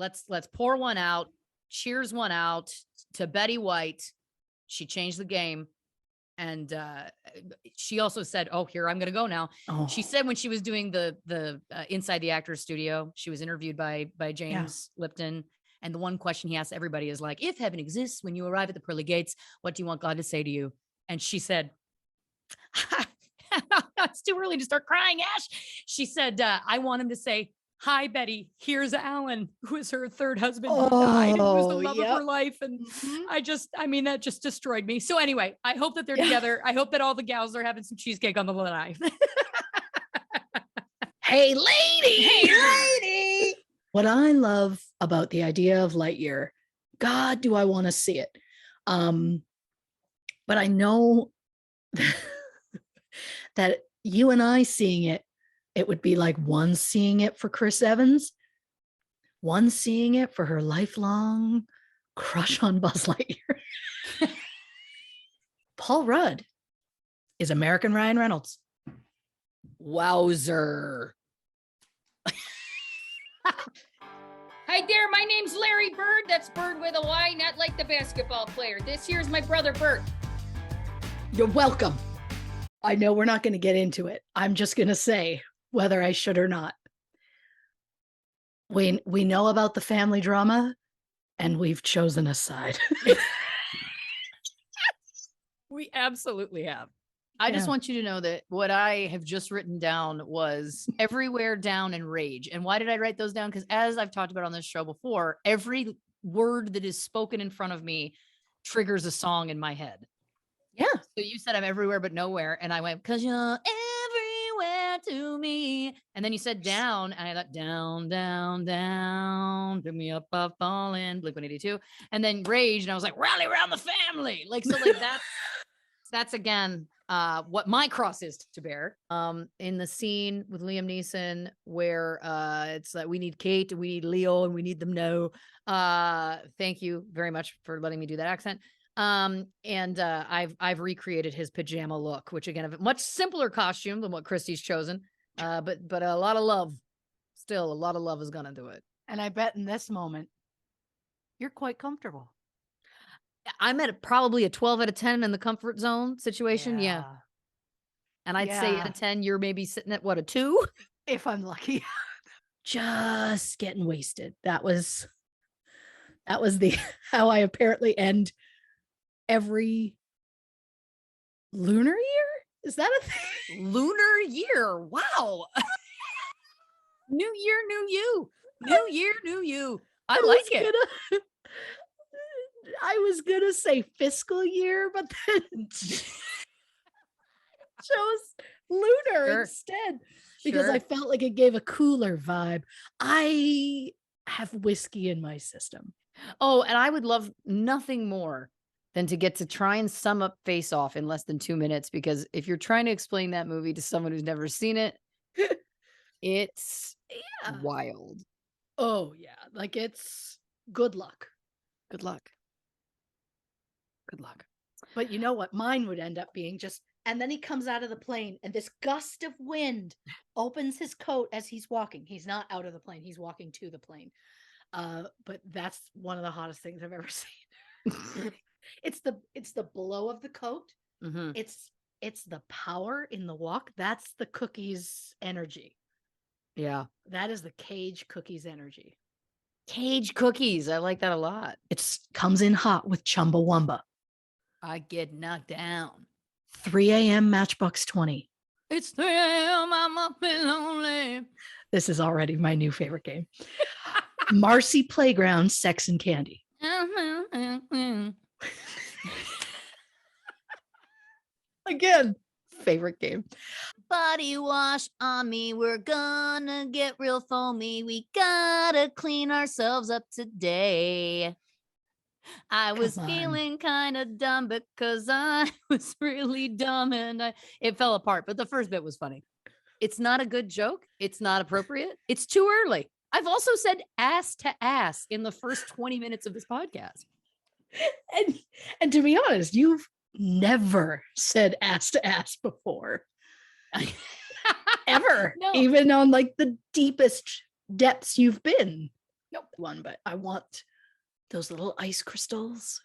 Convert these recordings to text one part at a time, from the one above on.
let's pour one out, cheers one out to Betty White. She changed the game. And she also said, oh, here, I'm going to go now. Oh. She said when she was doing the Inside the Actors Studio, she was interviewed by James Lipton. And the one question he asked everybody is like, if heaven exists, when you arrive at the pearly gates, what do you want God to say to you? And she said, it's too early to start crying, Ash. She said, I want him to say, hi, Betty, here's Alan, who is her third husband who died and was the love of her life. And that just destroyed me. So anyway, I hope that they're together. I hope that all the gals are having some cheesecake on the lanai. Hey, lady. What I love about the idea of Lightyear, God, do I want to see it. But I know that you and I seeing it, it would be like one seeing it for Chris Evans, one seeing it for her lifelong crush on Buzz Lightyear. Paul Rudd is American Ryan Reynolds. Wowzer. Hi there, my name's Larry Bird. That's Bird with a Y, not like the basketball player. This here's my brother Bert. You're welcome. I know we're not going to get into it. I'm just going to say whether I should or not. We know about the family drama, and we've chosen a side. We absolutely have. I just want you to know that what I have just written down was everywhere, down, and rage. And why did I write those down? Because as I've talked about on this show before, every word that is spoken in front of me triggers a song in my head. Yeah. So you said I'm everywhere but nowhere. And I went, because you're everywhere to me. And then you said down. And I thought, down, down, down. Pick me up, I'm falling. Blink-182. And then rage. And I was like, rally around the family. That's again what my cross is to bear. In the scene with Liam Neeson where it's like we need Kate and we need Leo and we need them now. Thank you very much for letting me do that accent. I've recreated his pajama look, which again, a much simpler costume than what Christy's chosen. But a lot of love, still a lot of love is gonna do it. And I bet in this moment, you're quite comfortable. I'm at probably a 12 out of 10 in the comfort zone situation. Yeah. And I'd say out of 10, you're maybe sitting at what, a 2? If I'm lucky. Just getting wasted. That was the how I apparently end every lunar year. Is that a thing? Lunar year. Wow. New year, new you. New year, new you. I like it. I was gonna say fiscal year, but then chose lunar instead because I felt like it gave a cooler vibe. I have whiskey in my system. Oh, and I would love nothing more than to get to try and sum up Face Off in less than 2 minutes, because if you're trying to explain that movie to someone who's never seen it, it's wild. Oh yeah, like it's good luck. Good luck. Good luck. But you know what? Mine would end up being just, and then he comes out of the plane and this gust of wind opens his coat as he's walking. He's not out of the plane. He's walking to the plane. But that's one of the hottest things I've ever seen. It's the blow of the coat. Mm-hmm. It's the power in the walk. That's the Cookies energy. Yeah. That is the Cage Cookies energy. Cage Cookies. I like that a lot. It comes in hot with Chumbawamba. I get knocked down. 3 a.m. Matchbox 20. It's 3 a.m. I'm up and lonely. This is already my new favorite game. Marcy Playground, Sex and Candy. Again, favorite game. Body wash on me. We're gonna get real foamy. We gotta clean ourselves up today. I was feeling kind of dumb because I was really dumb and it fell apart. But the first bit was funny. It's not a good joke. It's not appropriate. It's too early. I've also said ass to ass in the first 20 minutes of this podcast. And to be honest, you've never said ass to ass before. Ever. No. Even on like the deepest depths you've been. Nope. One, but I want those little ice crystals.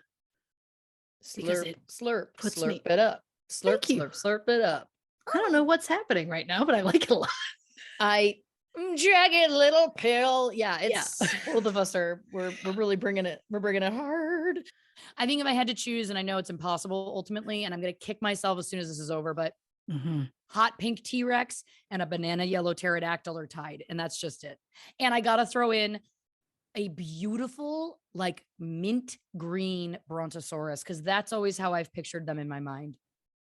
Because Slurp, it slurp, puts slurp me- it up. Slurp, Thank you. slurp, slurp it up. I don't know what's happening right now, but I like it a lot. Jagged little pill. Yeah, Yeah. it's both of us we're really bringing it. We're bringing it hard. I think if I had to choose, and I know it's impossible ultimately, and I'm gonna kick myself as soon as this is over, but hot pink T-Rex and a banana yellow pterodactyl are tied, and that's just it. And I gotta throw in a beautiful, like mint green brontosaurus, because that's always how I've pictured them in my mind.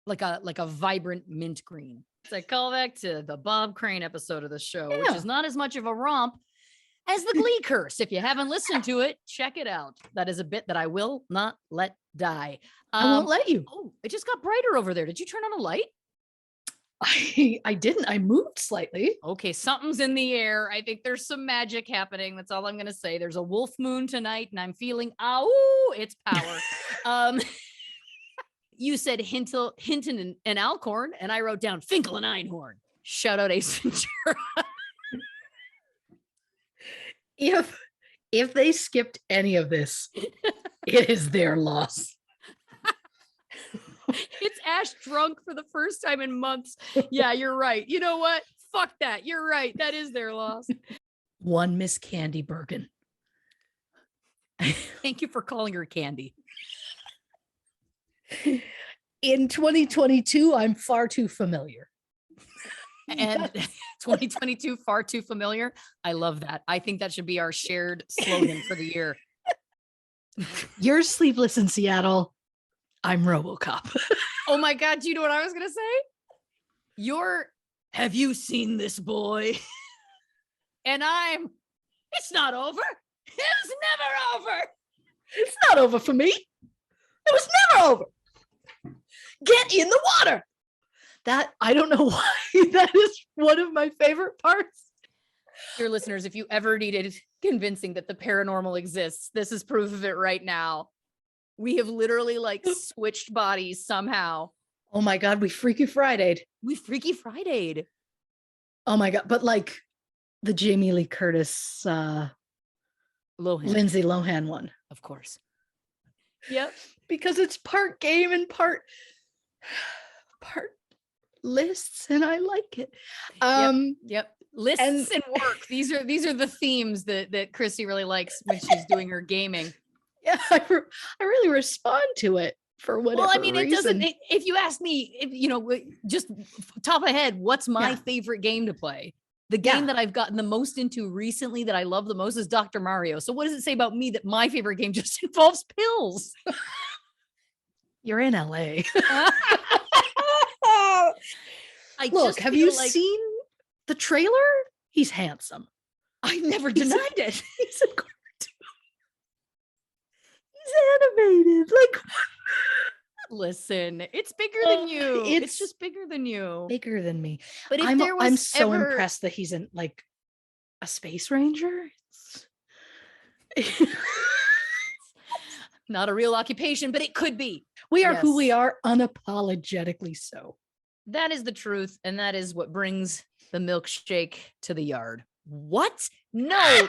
Like a vibrant mint green. It's a callback to the Bob Crane episode of the show, which is not as much of a romp as the Glee Curse. If you haven't listened to it, check it out. That is a bit that I will not let die. I won't let you. Oh, it just got brighter over there. Did you turn on a light? I didn't. I moved slightly. Okay, something's in the air. I think there's some magic happening. That's all I'm gonna say. There's a wolf moon tonight, and I'm feeling it's power. You said Hinton and Alcorn, and I wrote down Finkel and Einhorn. Shout out Ace Ventura. If they skipped any of this, it is their loss. It's Ash drunk for the first time in months. Yeah, you're right. You know what? Fuck that. You're right. That is their loss. One Miss Candy Bergen. Thank you for calling her Candy. In 2022, I'm far too familiar. And 2022, far too familiar. I love that. I think that should be our shared slogan for the year. You're Sleepless in Seattle. I'm RoboCop. Oh my God. Do you know what I was going to say? Have you seen this boy? And it's not over. It's never over. It's not over for me. It was never over. Get in the water. That, I don't know why, that is one of my favorite parts. Dear listeners, if you ever needed convincing that the paranormal exists, this is proof of it right now. We have literally like switched bodies somehow. Oh my God, we Freaky Friday'd. We Freaky Friday'd. Oh my God, but like the Jamie Lee Curtis, Lohan. Lindsay Lohan one. Of course. Yep. Because it's part game and part lists, and I like it. Yep. Lists and work. These are the themes that Christy really likes when she's doing her gaming. Yeah, I really respond to it for whatever reason. It doesn't. If you ask me, just top of head, what's my favorite game to play? The game that I've gotten the most into recently that I love the most is Dr. Mario. So what does it say about me that my favorite game just involves pills? You're in LA. Look, have you seen the trailer? He's handsome. I never denied it. He's a cartoon. He's animated. Like, listen, it's bigger than you. It's just bigger than you. Bigger than me. But if I'm so impressed that he's in like a space ranger. Not a real occupation, but it could be. We are who we are, unapologetically so. That is the truth, and that is what brings the milkshake to the yard. What? No,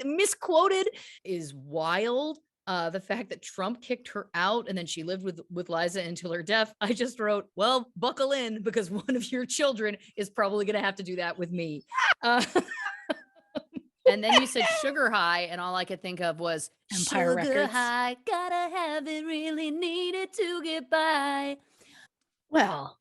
misquoted is wild. The fact that Trump kicked her out and then she lived with Liza until her death. I just wrote, well, buckle in because one of your children is probably going to have to do that with me. And then you said sugar high, and all I could think of was Empire sugar Records. high, gotta have it, really needed to get by. Well,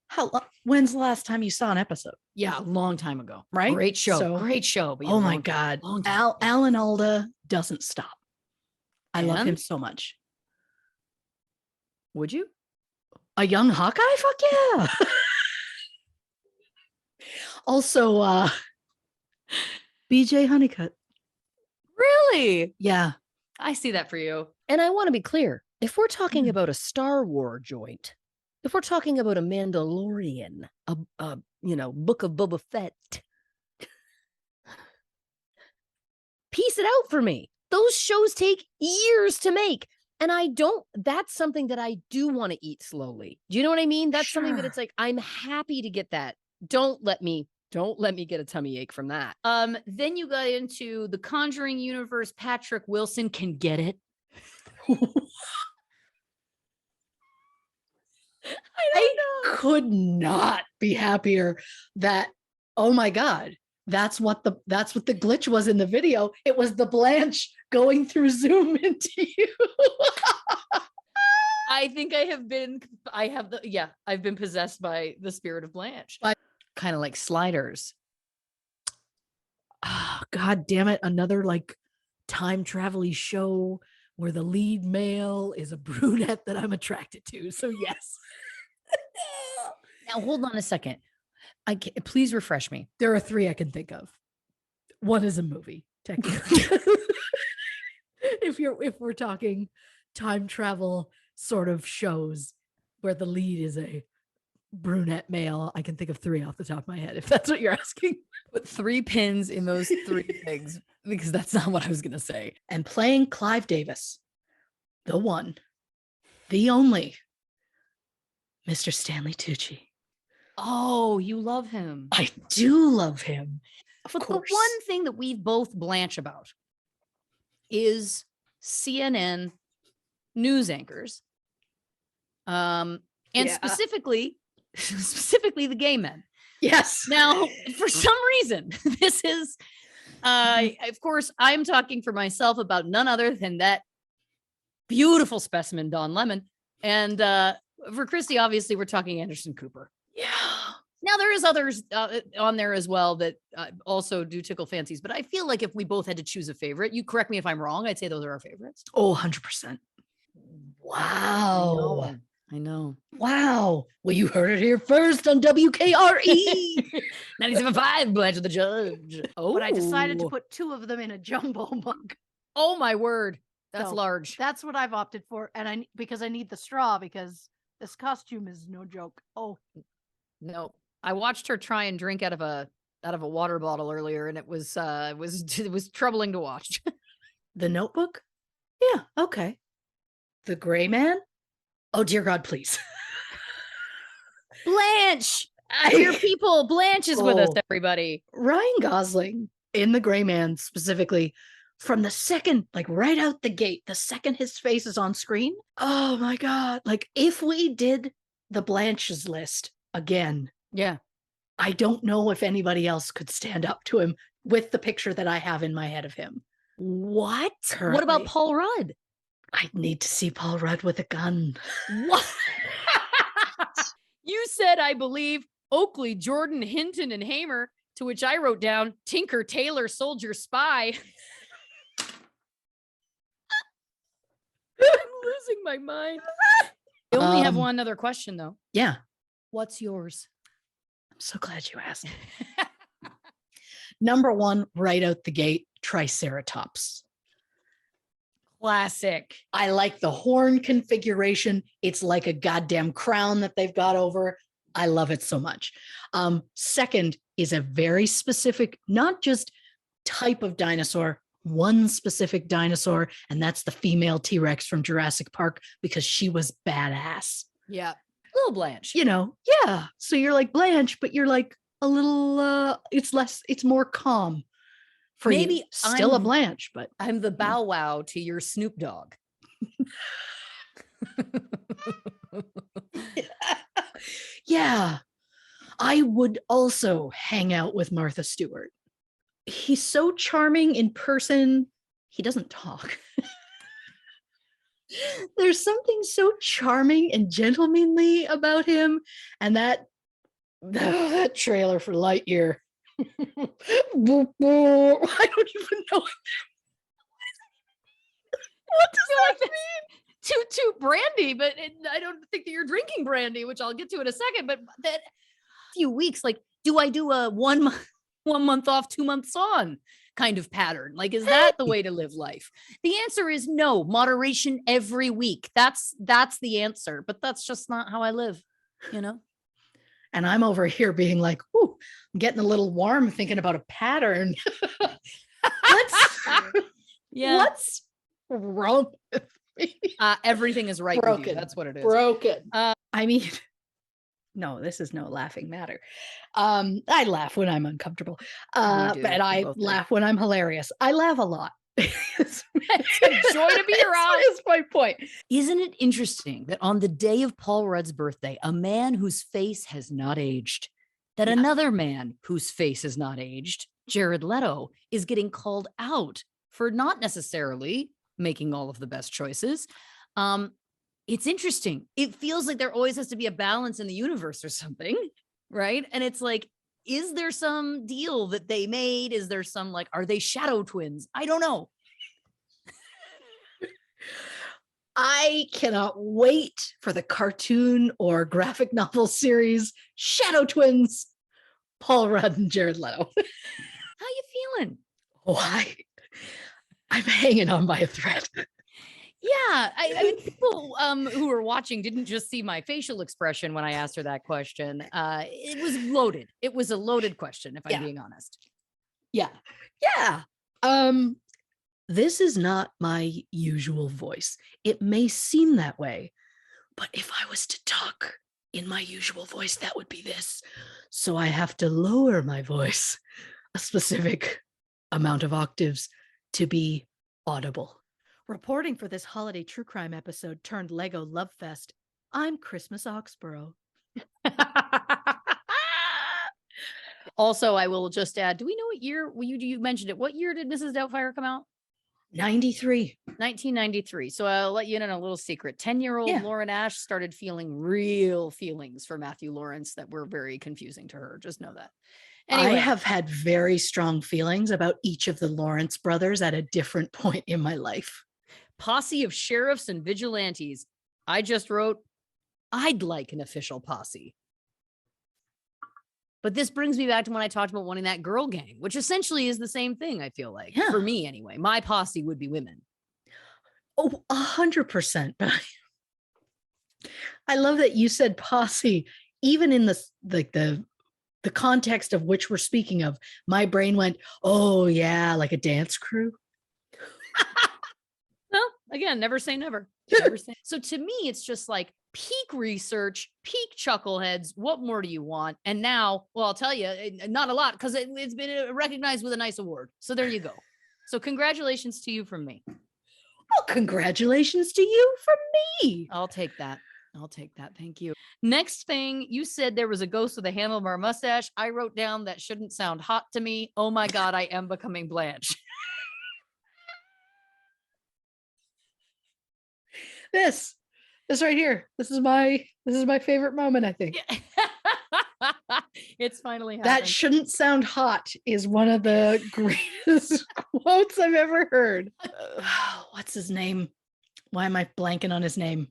when's the last time you saw an episode? Yeah, a long time ago. Right? Great show. Great show. Oh my God. Alan Alda doesn't stop. I love him so much. Would you? A young Hawkeye? Fuck yeah. Also, BJ Honeycutt. Really? Yeah. I see that for you. And I want to be clear. If we're talking about a Star Wars joint, if we're talking about a Mandalorian, a Book of Boba Fett, piece it out for me. Those shows take years to make. And that's something that I do want to eat slowly. Do you know what I mean? That's something that it's like, I'm happy to get that. Don't let me Don't let me get a tummy ache from that. Then you got into the Conjuring universe. Patrick Wilson can get it. I could not be happier that, oh my God, that's what the glitch was in the video. It was the Blanche going through Zoom into you. I think I've been possessed by the spirit of Blanche. Kind of like Sliders. Oh, God damn it. Another like time travel-y show where the lead male is a brunette that I'm attracted to. So yes. Now hold on a second. Please refresh me. There are 3 I can think of. One is a movie, technically. if we're talking time travel sort of shows where the lead is a brunette male, I can think of 3 off the top of my head, if that's what you're asking. Put 3 pins in those 3 things, because that's not what I was going to say. And playing Clive Davis, the one, the only, Mr. Stanley Tucci. Oh, you love him. I do love him. But the one thing that we've both Blanche about is CNN news anchors. And specifically the gay men. Yes. Now, for some reason, this is, of course, I'm talking for myself about none other than that beautiful specimen, Don Lemon. And for Christy, obviously, we're talking Anderson Cooper. Yeah. Now, there is others on there as well that also do tickle fancies. But I feel like if we both had to choose a favorite, you correct me if I'm wrong, I'd say those are our favorites. Oh, 100%. Wow. I know. Wow. Well, you heard it here first on WKRE. 97.5, Blanche the Judge. Oh. But I decided to put 2 of them in a jumbo mug. Oh, my word. That's So, large. That's what I've opted for. And because I need the straw, because this costume is no joke. Oh, No. I watched her try and drink out of a water bottle earlier, and it was troubling to watch. The Notebook? Yeah, okay. The Gray Man? Oh, dear God, please. Blanche! Dear people, Blanche is with us, everybody. Ryan Gosling in The Gray Man specifically, from the second, like right out the gate, the second his face is on screen. Oh my God. Like if we did the Blanche's list again, Yeah. I don't know if anybody else could stand up to him with the picture that I have in my head of him. What? Currently. What about Paul Rudd? I need to see Paul Rudd with a gun. What? You said, I believe, Oakley, Jordan, Hinton, and Hamer, to which I wrote down Tinker, Tailor, Soldier, Spy. I'm losing my mind. I only have one other question, though. Yeah. What's yours? I'm so glad you asked. Number 1, right out the gate, Triceratops. Classic. I like the horn configuration. It's like a goddamn crown that they've got over. I love it so much. Second is a very specific, not just type of dinosaur, one specific dinosaur, and that's the female T-Rex from Jurassic Park, because she was badass. Yeah. Little Blanche. You know, yeah. So you're like Blanche, but you're like a little, it's more calm for Maybe you. Still a Blanche, but I'm the Bow Wow to your Snoop Dogg. yeah. I would also hang out with Martha Stewart. He's so charming in person. He doesn't talk. There's something so charming and gentlemanly about him. And that trailer for Lightyear. I don't even know. What does that mean? Toot brandy, but I don't think that you're drinking brandy, which I'll get to in a second. But that few weeks, like, do I do a 1 month off, 2 months on kind of pattern? Like, is that the way to live life? The answer is no. Moderation every week. That's the answer. But that's just not how I live, you know? And I'm over here being like, ooh, I'm getting a little warm thinking about a pattern. What's wrong with me? Everything is right with you. Broken. That's what it is. Broken. I mean, no, this is no laughing matter. I laugh when I'm uncomfortable. do. And We I both do. laugh when I'm hilarious. I laugh a lot. It's a joy to be around. That's my point. Isn't it interesting that on the day of Paul Rudd's birthday, a man whose face has not aged, that Yeah. another man whose face has not aged, Jared Leto, is getting called out for not necessarily making all of the best choices. It's interesting. It feels like there always has to be a balance in the universe or something, right? And it's like, is there some deal that they made? Is there some like, are they shadow twins? I don't know. I cannot wait for the cartoon or graphic novel series Shadow Twins, Paul Rudd and Jared Leto. How you feeling? Why? I'm hanging on by a thread. Yeah, I mean, people who are watching didn't just see my facial expression when I asked her that question. It was loaded. It was a loaded question, if I'm being honest. Yeah. This is not my usual voice. It may seem that way, but if I was to talk in my usual voice, that would be this. So I have to lower my voice a specific amount of octaves to be audible. Reporting for this holiday true crime episode turned Lego Love Fest, I'm Christmas Oxborrow. Also, I will just add, do we know what year, you mentioned it, what year did Mrs. Doubtfire come out? 93. 1993. So I'll let you in on a little secret. 10-year-old Lauren Ash started feeling real feelings for Matthew Lawrence that were very confusing to her. Just know that. Anyway. I have had very strong feelings about each of the Lawrence brothers at a different point in my life. Posse of sheriffs and vigilantes. I just wrote, I'd like an official posse. But this brings me back to when I talked about wanting that girl gang, which essentially is the same thing, I feel like. For me, anyway. My posse would be women. Oh, 100%. But I love that you said posse, even in the context of which we're speaking of. My brain went, oh, yeah, like a dance crew. Well, again, never say never. Never say. So to me, it's just like peak research, peak chuckleheads. What more do you want? And now, well, I'll tell you, not a lot, because it's been recognized with a nice award. So there you go. So congratulations to you from me. Oh, congratulations to you from me. I'll take that. I'll take that. Thank you. Next thing, you said there was a ghost with a handlebar mustache. I wrote down that shouldn't sound hot to me. Oh my God, I am becoming Blanche. This right here. This is my favorite moment, I think. It's finally happened. That shouldn't sound hot is one of the greatest quotes I've ever heard. What's his name? Why am I blanking on his name?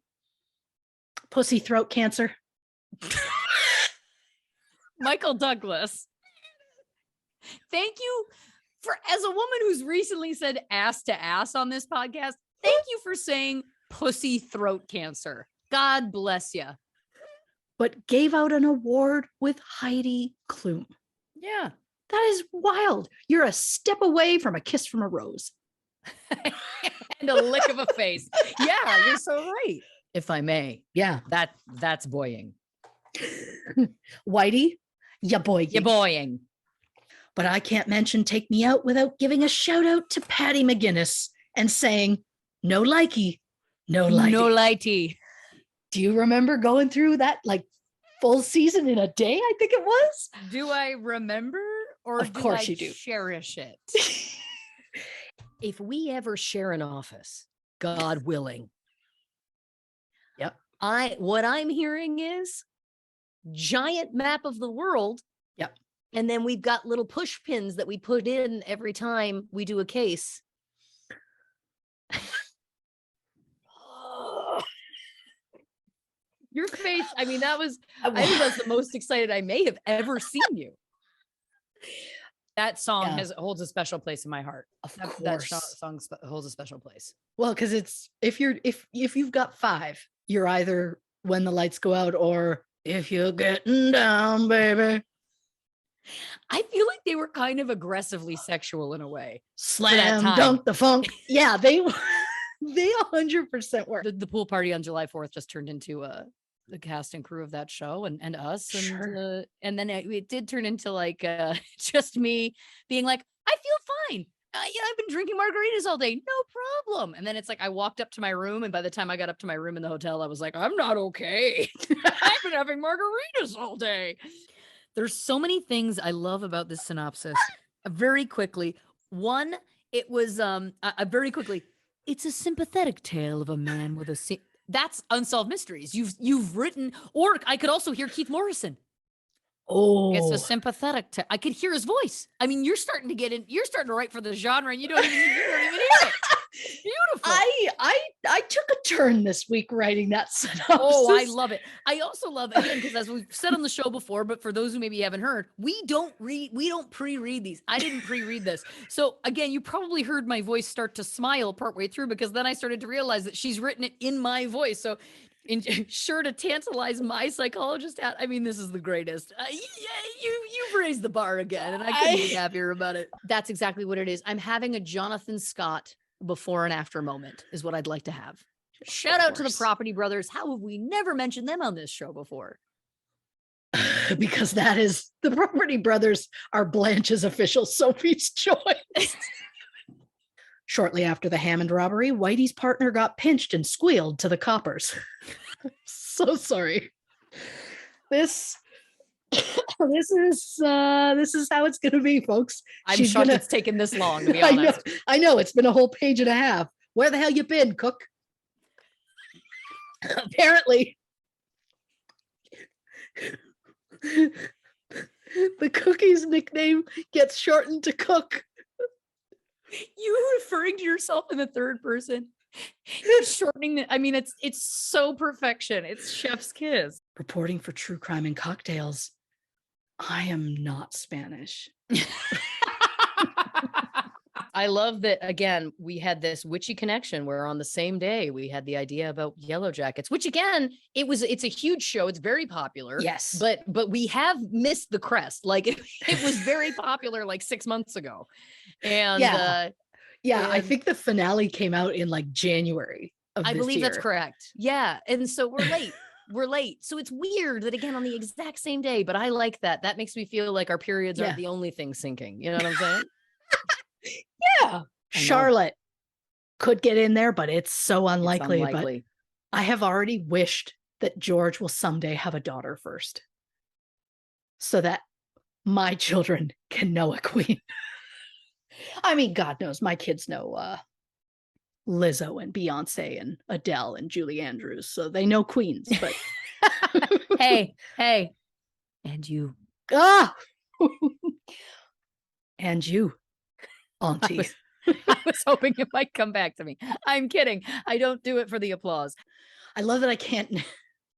Pussy throat cancer. Michael Douglas. Thank you for, as a woman who's recently said ass to ass on this podcast, thank you for saying pussy throat cancer. God bless you. But gave out an award with Heidi Klum. Yeah. That is wild. You're a step away from a kiss from a rose. And a lick of a face. Yeah, you're so right. If I may. Yeah. That's boying. Whitey, ya boying. Ya boying. But I can't mention Take Me Out without giving a shout out to Patty McGinnis and saying, no likey, no likey. No lighty. Do you remember going through that like full season in a day? I think it was. Do I remember, or of course you do. Cherish it? If we ever share an office, God willing. Yep. What I'm hearing is giant map of the world. Yep. And then we've got little push pins that we put in every time we do a case. Your face, I mean, I think that's the most excited I may have ever seen you. That song holds a special place in my heart. Of That course. song holds a special place. Well, because it's if you've got 5, you're either When the Lights Go Out or If You're Getting Down, Baby. I feel like they were kind of aggressively sexual in a way. Slam dunk the funk. Yeah, they 100% were. The pool party on July 4th just turned into a the cast and crew of that show and us. Sure. And then it did turn into like just me being like, I feel fine. I've been drinking margaritas all day. No problem. And then it's like I walked up to my room. And by the time I got up to my room in the hotel, I was like, I'm not okay. I've been having margaritas all day. There's so many things I love about this synopsis. Very quickly. One, it was very quickly. It's a sympathetic tale of a man with a that's Unsolved Mysteries. You've written, or I could also hear Keith Morrison. It's a Oh, sympathetic I could hear his voice. I mean, you're starting to get in, you're starting to write for the genre and you don't even hear it. Beautiful. I took a turn this week writing that synopsis. Oh, I love it. I also love, again, because as we've said on the show before, but for those who maybe haven't heard, we don't pre-read these. I didn't pre-read this. So again, you probably heard my voice start to smile partway through because then I started to realize that she's written it in my voice. So sure to tantalize my psychologist hat. I mean, this is the greatest. You've raised the bar again, and I couldn't be happier about it. That's exactly what it is. I'm having a Jonathan Scott before and after moment is what I'd like to have. Shout out to the Property Brothers. How have we never mentioned them on this show before? Because that is the Property Brothers are Blanche's official Sophie's choice. Shortly after the Hammond robbery, Whitey's partner got pinched and squealed to the coppers. So sorry. This is how it's gonna be, folks. I'm shocked it's taken this long, to be honest. I know it's been a whole page and a half. Where the hell you been, Cook? Apparently, the cookie's nickname gets shortened to Cook. You referring to yourself in the third person, you're shortening it. I mean, it's so perfection. It's chef's kiss. Reporting for True Crime and Cocktails. I am not Spanish. I love that, again, we had this witchy connection where on the same day we had the idea about Yellow Jackets, which again, it's a huge show. It's very popular. Yes. But we have missed the crest. Like it was very popular like 6 months ago. And I think the finale came out in like January of I this believe year. that's correct. Yeah. And so we're late. We're late. So it's weird that again on the exact same day, but I like that. That makes me feel like our periods aren't the only thing sinking. You know what I'm saying? Yeah. Charlotte could get in there, but it's so unlikely. But I have already wished that George will someday have a daughter first so that my children can know a queen. I mean, God knows my kids know Lizzo and Beyonce and Adele and Julie Andrews, so they know queens, but hey, and you. And you, Auntie. I was hoping it might come back to me. I'm kidding. I don't do it for the applause. I love that I can't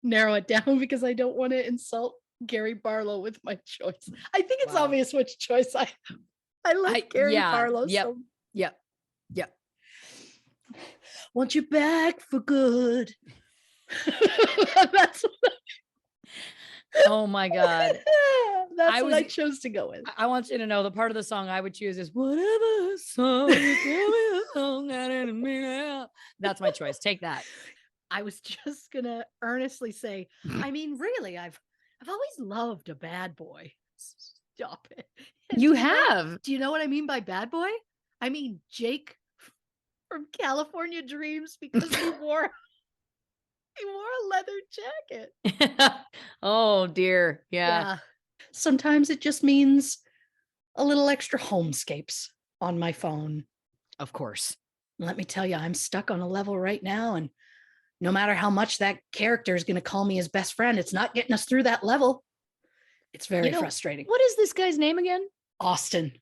narrow it down because I don't want to insult Gary Barlow with my choice. I think it's obvious which choice I like Gary Barlow. Yep. Want you back for good. That's oh my God. That's what I chose to go with. I want you to know the part of the song I would choose is whatever song. Tell me a song that didn't mean it. That's my choice. Take that. I was just gonna earnestly say, I mean, really, I've always loved a bad boy. Stop it. You have. Do you know what I mean by bad boy? I mean Jake from California Dreams because he wore a leather jacket. Oh dear. Yeah. Sometimes it just means a little extra homescapes on my phone. Of course. Let me tell you, I'm stuck on a level right now, and no matter how much that character is going to call me his best friend, it's not getting us through that level. It's very frustrating. What is this guy's name again? Austin.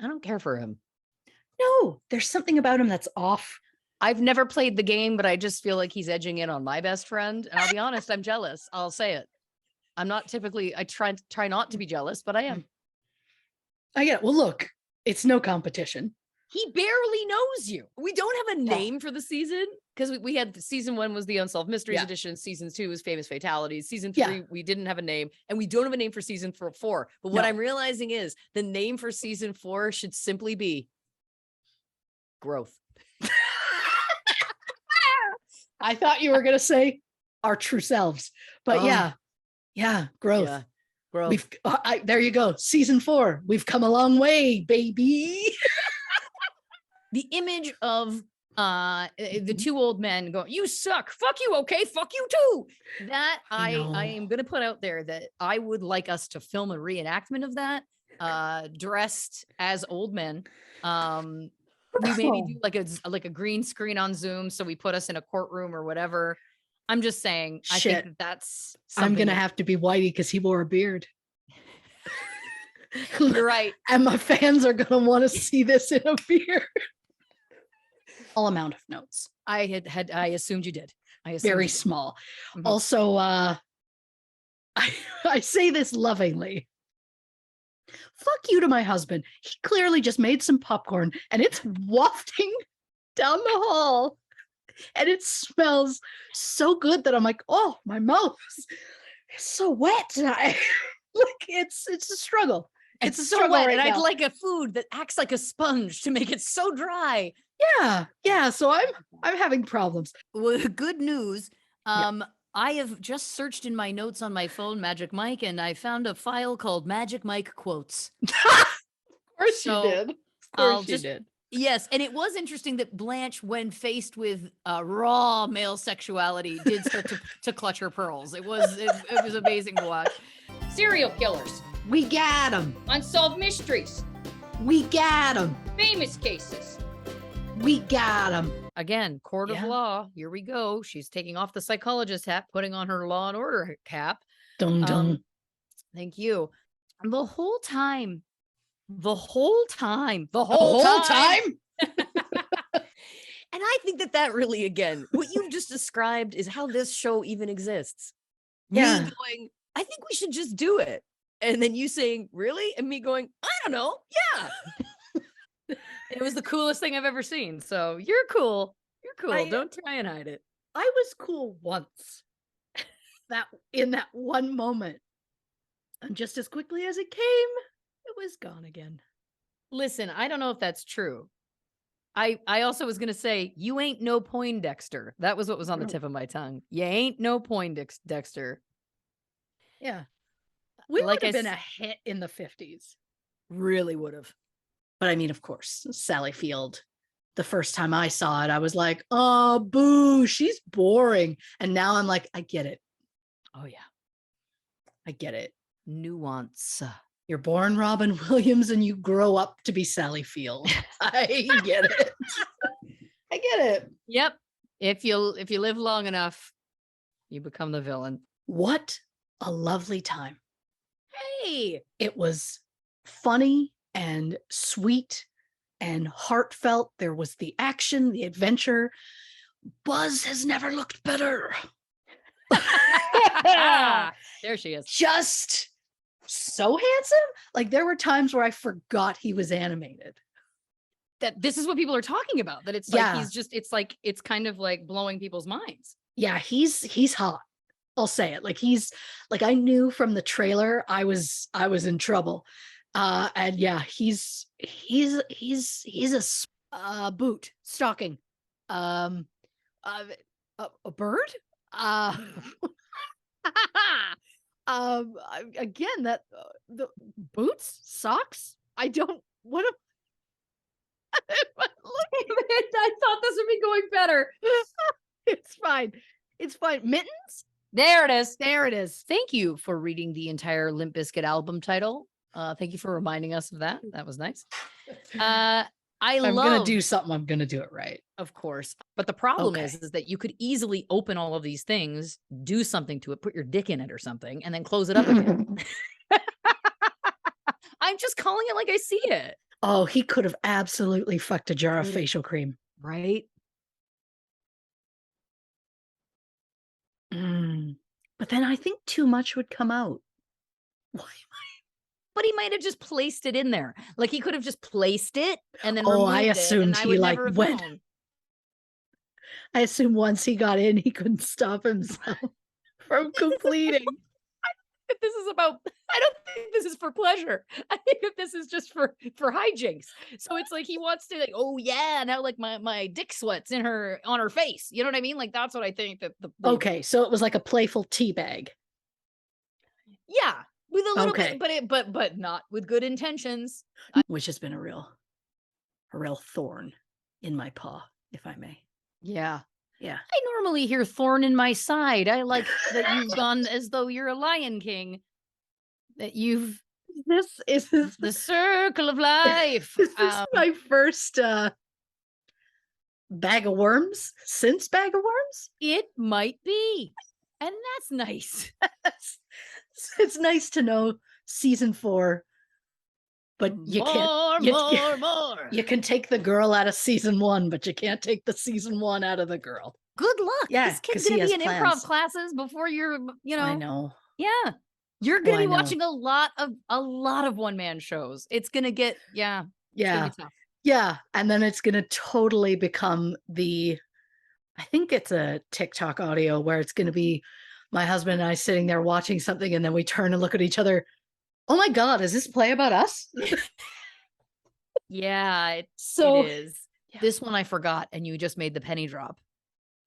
I don't care for him. No, there's something about him that's off. I've never played the game, but I just feel like he's edging in on my best friend. And I'll be honest, I'm jealous. I'll say it. I'm not typically, I try not to be jealous, but I am. I get it. Well, look, it's no competition. He barely knows you. We don't have a name for the season because we had season 1 was the Unsolved Mysteries edition. Season 2 was Famous Fatalities. Season 3, we didn't have a name, and we don't have a name for season 4. But what I'm realizing is the name for season 4 should simply be Growth. I thought you were going to say our true selves. But Oh. yeah, growth. Yeah. Growth. We've there you go. Season 4. We've come a long way, baby. The image of the two old men going, "You suck, fuck you, okay, fuck you too." That I know. am gonna put out there that I would like us to film a reenactment of that, dressed as old men. We maybe do like a green screen on Zoom, so we put us in a courtroom or whatever. I'm just saying, I Shit. think that's I'm something. gonna have to be Whitey because he wore a beard. You're right. And my fans are gonna want to see this in a beard. All amount of notes. I assumed you did. I assumed Very you did. small. Mhm. Also, I say this lovingly. Fuck you to my husband. He clearly just made some popcorn and it's wafting down the hall. And it smells so good that I'm like, oh, my mouth is so wet tonight. Like it's a struggle. It's a so struggle wet, right and I'd now. like a food that acts like a sponge to make it so dry. Yeah. So I'm having problems. Well, good news. I have just searched in my notes on my phone, Magic Mike, and I found a file called Magic Mike Quotes. Of course So, you did. Of I'll course you just- did. Yes, and it was interesting that Blanche, when faced with raw male sexuality, did start to clutch her pearls. It was amazing to watch. Serial killers, We got him. unsolved mysteries, We got him. famous cases. We got him. Again, court of Yeah. law. Here we go. She's taking off the psychologist hat, putting on her Law and Order cap. Dun dun. Thank you. The whole time. The whole time. And I think that really, again, what you've just described is how this show even exists. Yeah. Me going, I think we should just do it. And then you saying, really? And me going, I don't know. Yeah. It was the coolest thing I've ever seen. So you're cool. You're cool. Don't try and hide it. I was cool once. That in that one moment. And just as quickly as it came, it was gone again. Listen, I don't know if that's true. I also was going to say, you ain't no Poindexter. That was what was on the tip of my tongue. You ain't no Poindexter. Yeah. We Like would have I been a s- hit in the 50s. Really would have. But I mean, of course, Sally Field. The first time I saw it, I was like, oh, boo, she's boring. And now I'm like, I get it. Oh, yeah. I get it. Nuance. You're born Robin Williams and you grow up to be Sally Field. I get it. I get it. Yep. If you live long enough, you become the villain. What a lovely time. Hey. It was funny and sweet and heartfelt. There was the action, the adventure. Buzz has never looked better. There she is. Just so handsome. Like there were times where I forgot he was animated. That this is what people are talking about. That it's like Yeah. he's just it's kind of like blowing people's minds. Yeah, he's hot. I'll say it. Like he's like I knew from the trailer I was in trouble. And yeah, he's a boot stocking. A bird? Again, that the boots, socks. I don't. What? I thought this would be going better. It's fine. It's fine. Mittens. There it is. There it is. Thank you for reading the entire Limp Bizkit album title. Thank you for reminding us of that. That was nice. I'm gonna do something. I'm gonna do it right. Of course. But the problem Okay. is that you could easily open all of these things, do something to it, put your dick in it or something, and then close it up again. I'm just calling it like I see it. Oh, he could have absolutely fucked a jar of facial cream. Right? But then I think too much would come out. Why? But he might have just placed it in there. Like he could have just placed it and then Oh, I removed it, assumed and I he, would like, never have went- known. I assume once he got in, he couldn't stop himself from completing. This is about, I don't think this is for pleasure. I think that this is just for hijinks. So it's like he wants to like, oh yeah, now like my dick sweats on her face. You know what I mean? Like that's what I think that the Okay, so it was like a playful teabag. Yeah, with a little Okay. bit, but not with good intentions. Which has been a real thorn in my paw, if I may. Yeah. Yeah. I normally hear thorn in my side. I like that you've gone as though you're a Lion King. That you've This is the circle of life. this is my first bag of worms since Bag of Worms. It might be. And that's nice. It's nice to know season 4, but you can't More. you can take the girl out of season 1, but you can't take the season 1 out of the girl. Good luck. Yeah, This kid's 'cause he gonna be in has improv plans. classes before you're, I know. Yeah. You're gonna I be know. watching a lot of one-man shows. It's gonna get, it's gonna Yeah. be tough. Yeah. And then it's gonna totally become I think it's a TikTok audio where it's gonna be my husband and I sitting there watching something, and then we turn and look at each other. Oh my God, is this play about us? Yeah, it So is. yeah. This one I forgot, and you just made the penny drop.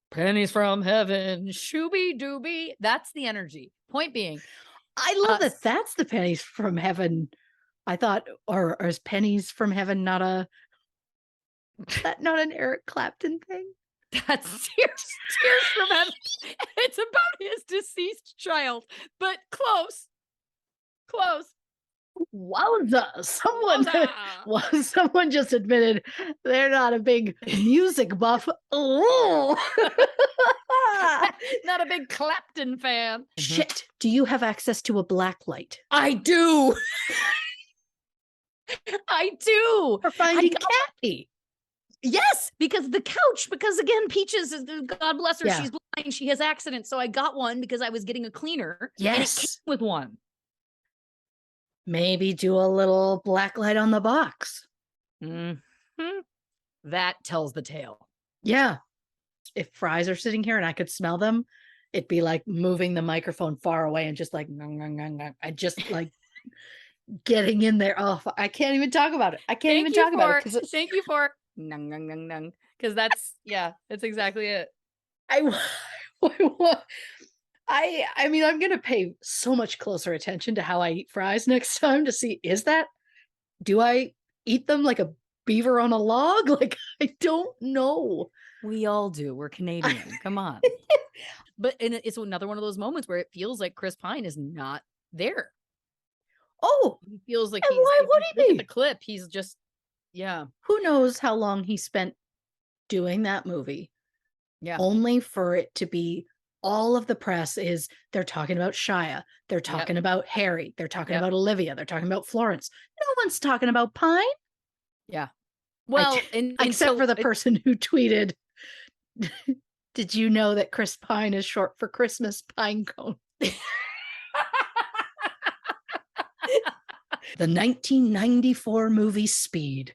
Pennies from heaven, shooby dooby. That's the energy. Point being, I love that that's the pennies from heaven. I thought, or is pennies from heaven not an Eric Clapton thing? that's tears from heaven. It's about his deceased child, but close. Wowza! Wowza. Someone just admitted they're not a big music buff. Oh, Not a big Clapton fan. shit! Do you have access to a black light I do. I do. for finding got- Kathy? Yes, because the couch, because again, Peaches is, God bless her, Yeah. she's blind, she has accidents. So I got one because I was getting a cleaner. And it Yes. came with one. Maybe do a little black light on the box. Mhm. That tells the tale. Yeah. If fries are sitting here and I could smell them, it'd be like moving the microphone far away and just like, I just like getting in there. Oh, I can't even talk about it. I can't even talk about it. 'Cause Thank you for nung nung nung nung. Because that's that's exactly it. I mean, I'm going to pay so much closer attention to how I eat fries next time to see, do I eat them like a beaver on a log? Like, I don't know. We all do. We're Canadian. Come on. But it's another one of those moments where it feels like Chris Pine is not there. Oh, He feels like and he's. why if would you he look be? at the clip, he's just. Yeah. Who knows how long he spent doing that movie? Yeah. Only for it to be all of the press is they're talking about Shia, they're talking about Harry, they're talking about Olivia, they're talking about Florence. No one's talking about Pine. Yeah. Well, except for the person who tweeted, did you know that Chris Pine is short for Christmas pine cone? The 1994 movie Speed.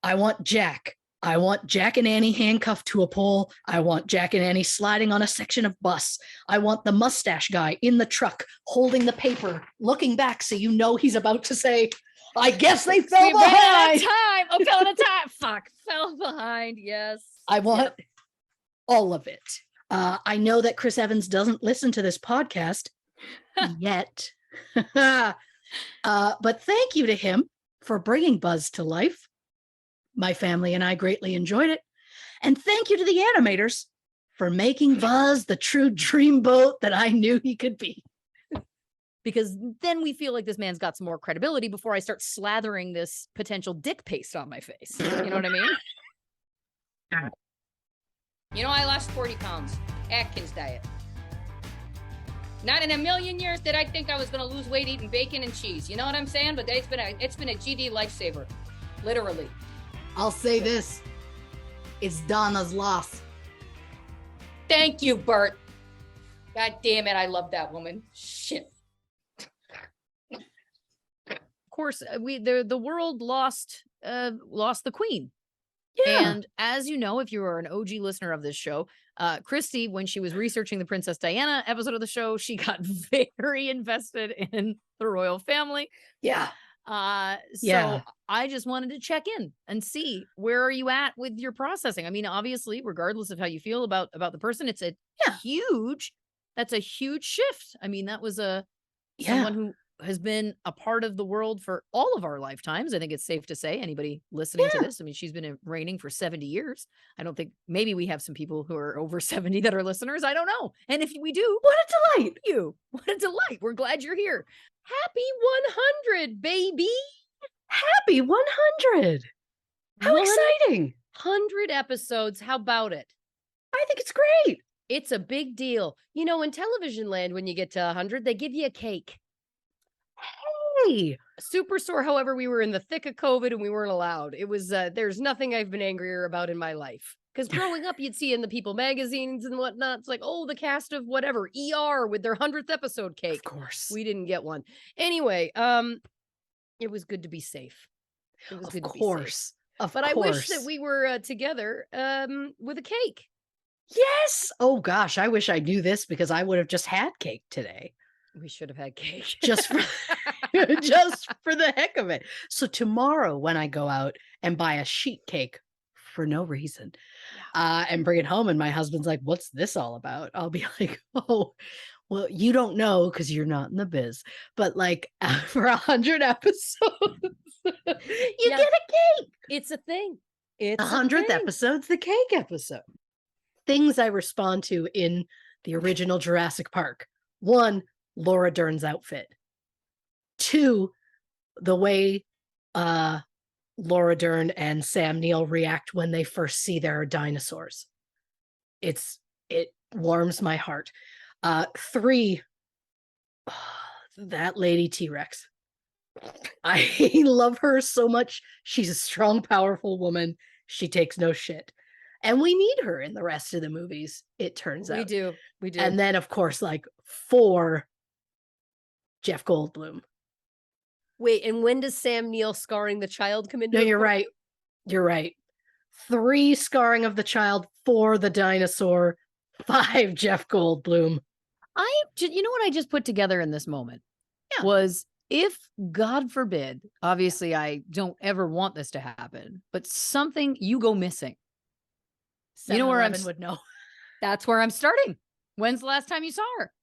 I want Jack and Annie handcuffed to a pole. I want Jack and Annie sliding on a section of bus. I want the mustache guy in the truck holding the paper, looking back so you know he's about to say, I guess they fell behind. Ran out of time. Oh, fell out of time. Fuck. Fell behind. Yes. I want all of it. I know that Chris Evans doesn't listen to this podcast yet. But thank you to him for bringing Buzz to life. My family and I greatly enjoyed it. And thank you to the animators for making Buzz the true dreamboat that I knew he could be. Because then we feel like this man's got some more credibility before I start slathering this potential dick paste on my face. You know what I mean? You know, I lost 40 pounds. Atkins diet. Not in a million years did I think I was going to lose weight eating bacon and cheese. You know what I'm saying? But it's been a GD lifesaver. Literally. I'll say this. It's Donna's loss. Thank you, Bert. God damn it. I love that woman. Shit. Of course, the world lost the queen. Yeah. And as you know, if you are an OG listener of this show, Christy, when she was researching the Princess Diana episode of the show, she got very invested in the royal family. Yeah. So Yeah. I just wanted to check in and see where are you at with your processing. I mean, obviously, regardless of how you feel about the person, it's a huge shift. I mean, that was someone who has been a part of the world for all of our lifetimes. I think it's safe to say, anybody listening to this, I mean, she's been reigning for 70 years. I don't think, maybe we have some people who are over 70 that are listeners. I don't know. And if we do, What a delight. what a delight. We're glad you're here. Happy 100, baby. Happy 100. How exciting. 100 episodes. How about it? I think it's great. It's a big deal. You know, in television land, when you get to 100, they give you a cake. Hey. Superstore, however, we were in the thick of COVID and we weren't allowed. It was, there's nothing I've been angrier about in my life. Because growing up, you'd see in the People magazines and whatnot, it's like, oh, the cast of whatever, ER with their 100th episode cake. Of course. We didn't get one. Anyway, it was good to be safe. It was Of good to be course. safe. But I wish that we were together with a cake. Yes. Oh gosh, I wish I knew this because I would have just had cake today. We should have had cake. Just for just for the heck of it. So tomorrow when I go out and buy a sheet cake for no reason, and bring it home and my husband's like, "What's this all about?" I'll be like, "Oh, well, you don't know because you're not in the biz. But like for 100 episodes, you get a cake. It's a thing. It's 100th episode's the cake episode." Things I respond to in the original Jurassic Park. 1, Laura Dern's outfit. 2, the way Laura Dern and Sam Neill react when they first see their dinosaurs. It warms my heart. 3, that lady T-Rex. I love her so much. She's a strong, powerful woman. She takes no shit. And we need her in the rest of the movies, it turns out. We do. And then, of course, like 4, Jeff Goldblum. Wait, and when does Sam Neill scarring the child come into? No, you're right. You're right. 3, scarring of the child. 4, the dinosaur. 5, Jeff Goldblum. You know what I just put together in this moment? Yeah. Was if, God forbid, obviously I don't ever want this to happen, but something, you go missing. You know where 7-Eleven would know. That's where I'm starting. When's the last time you saw her?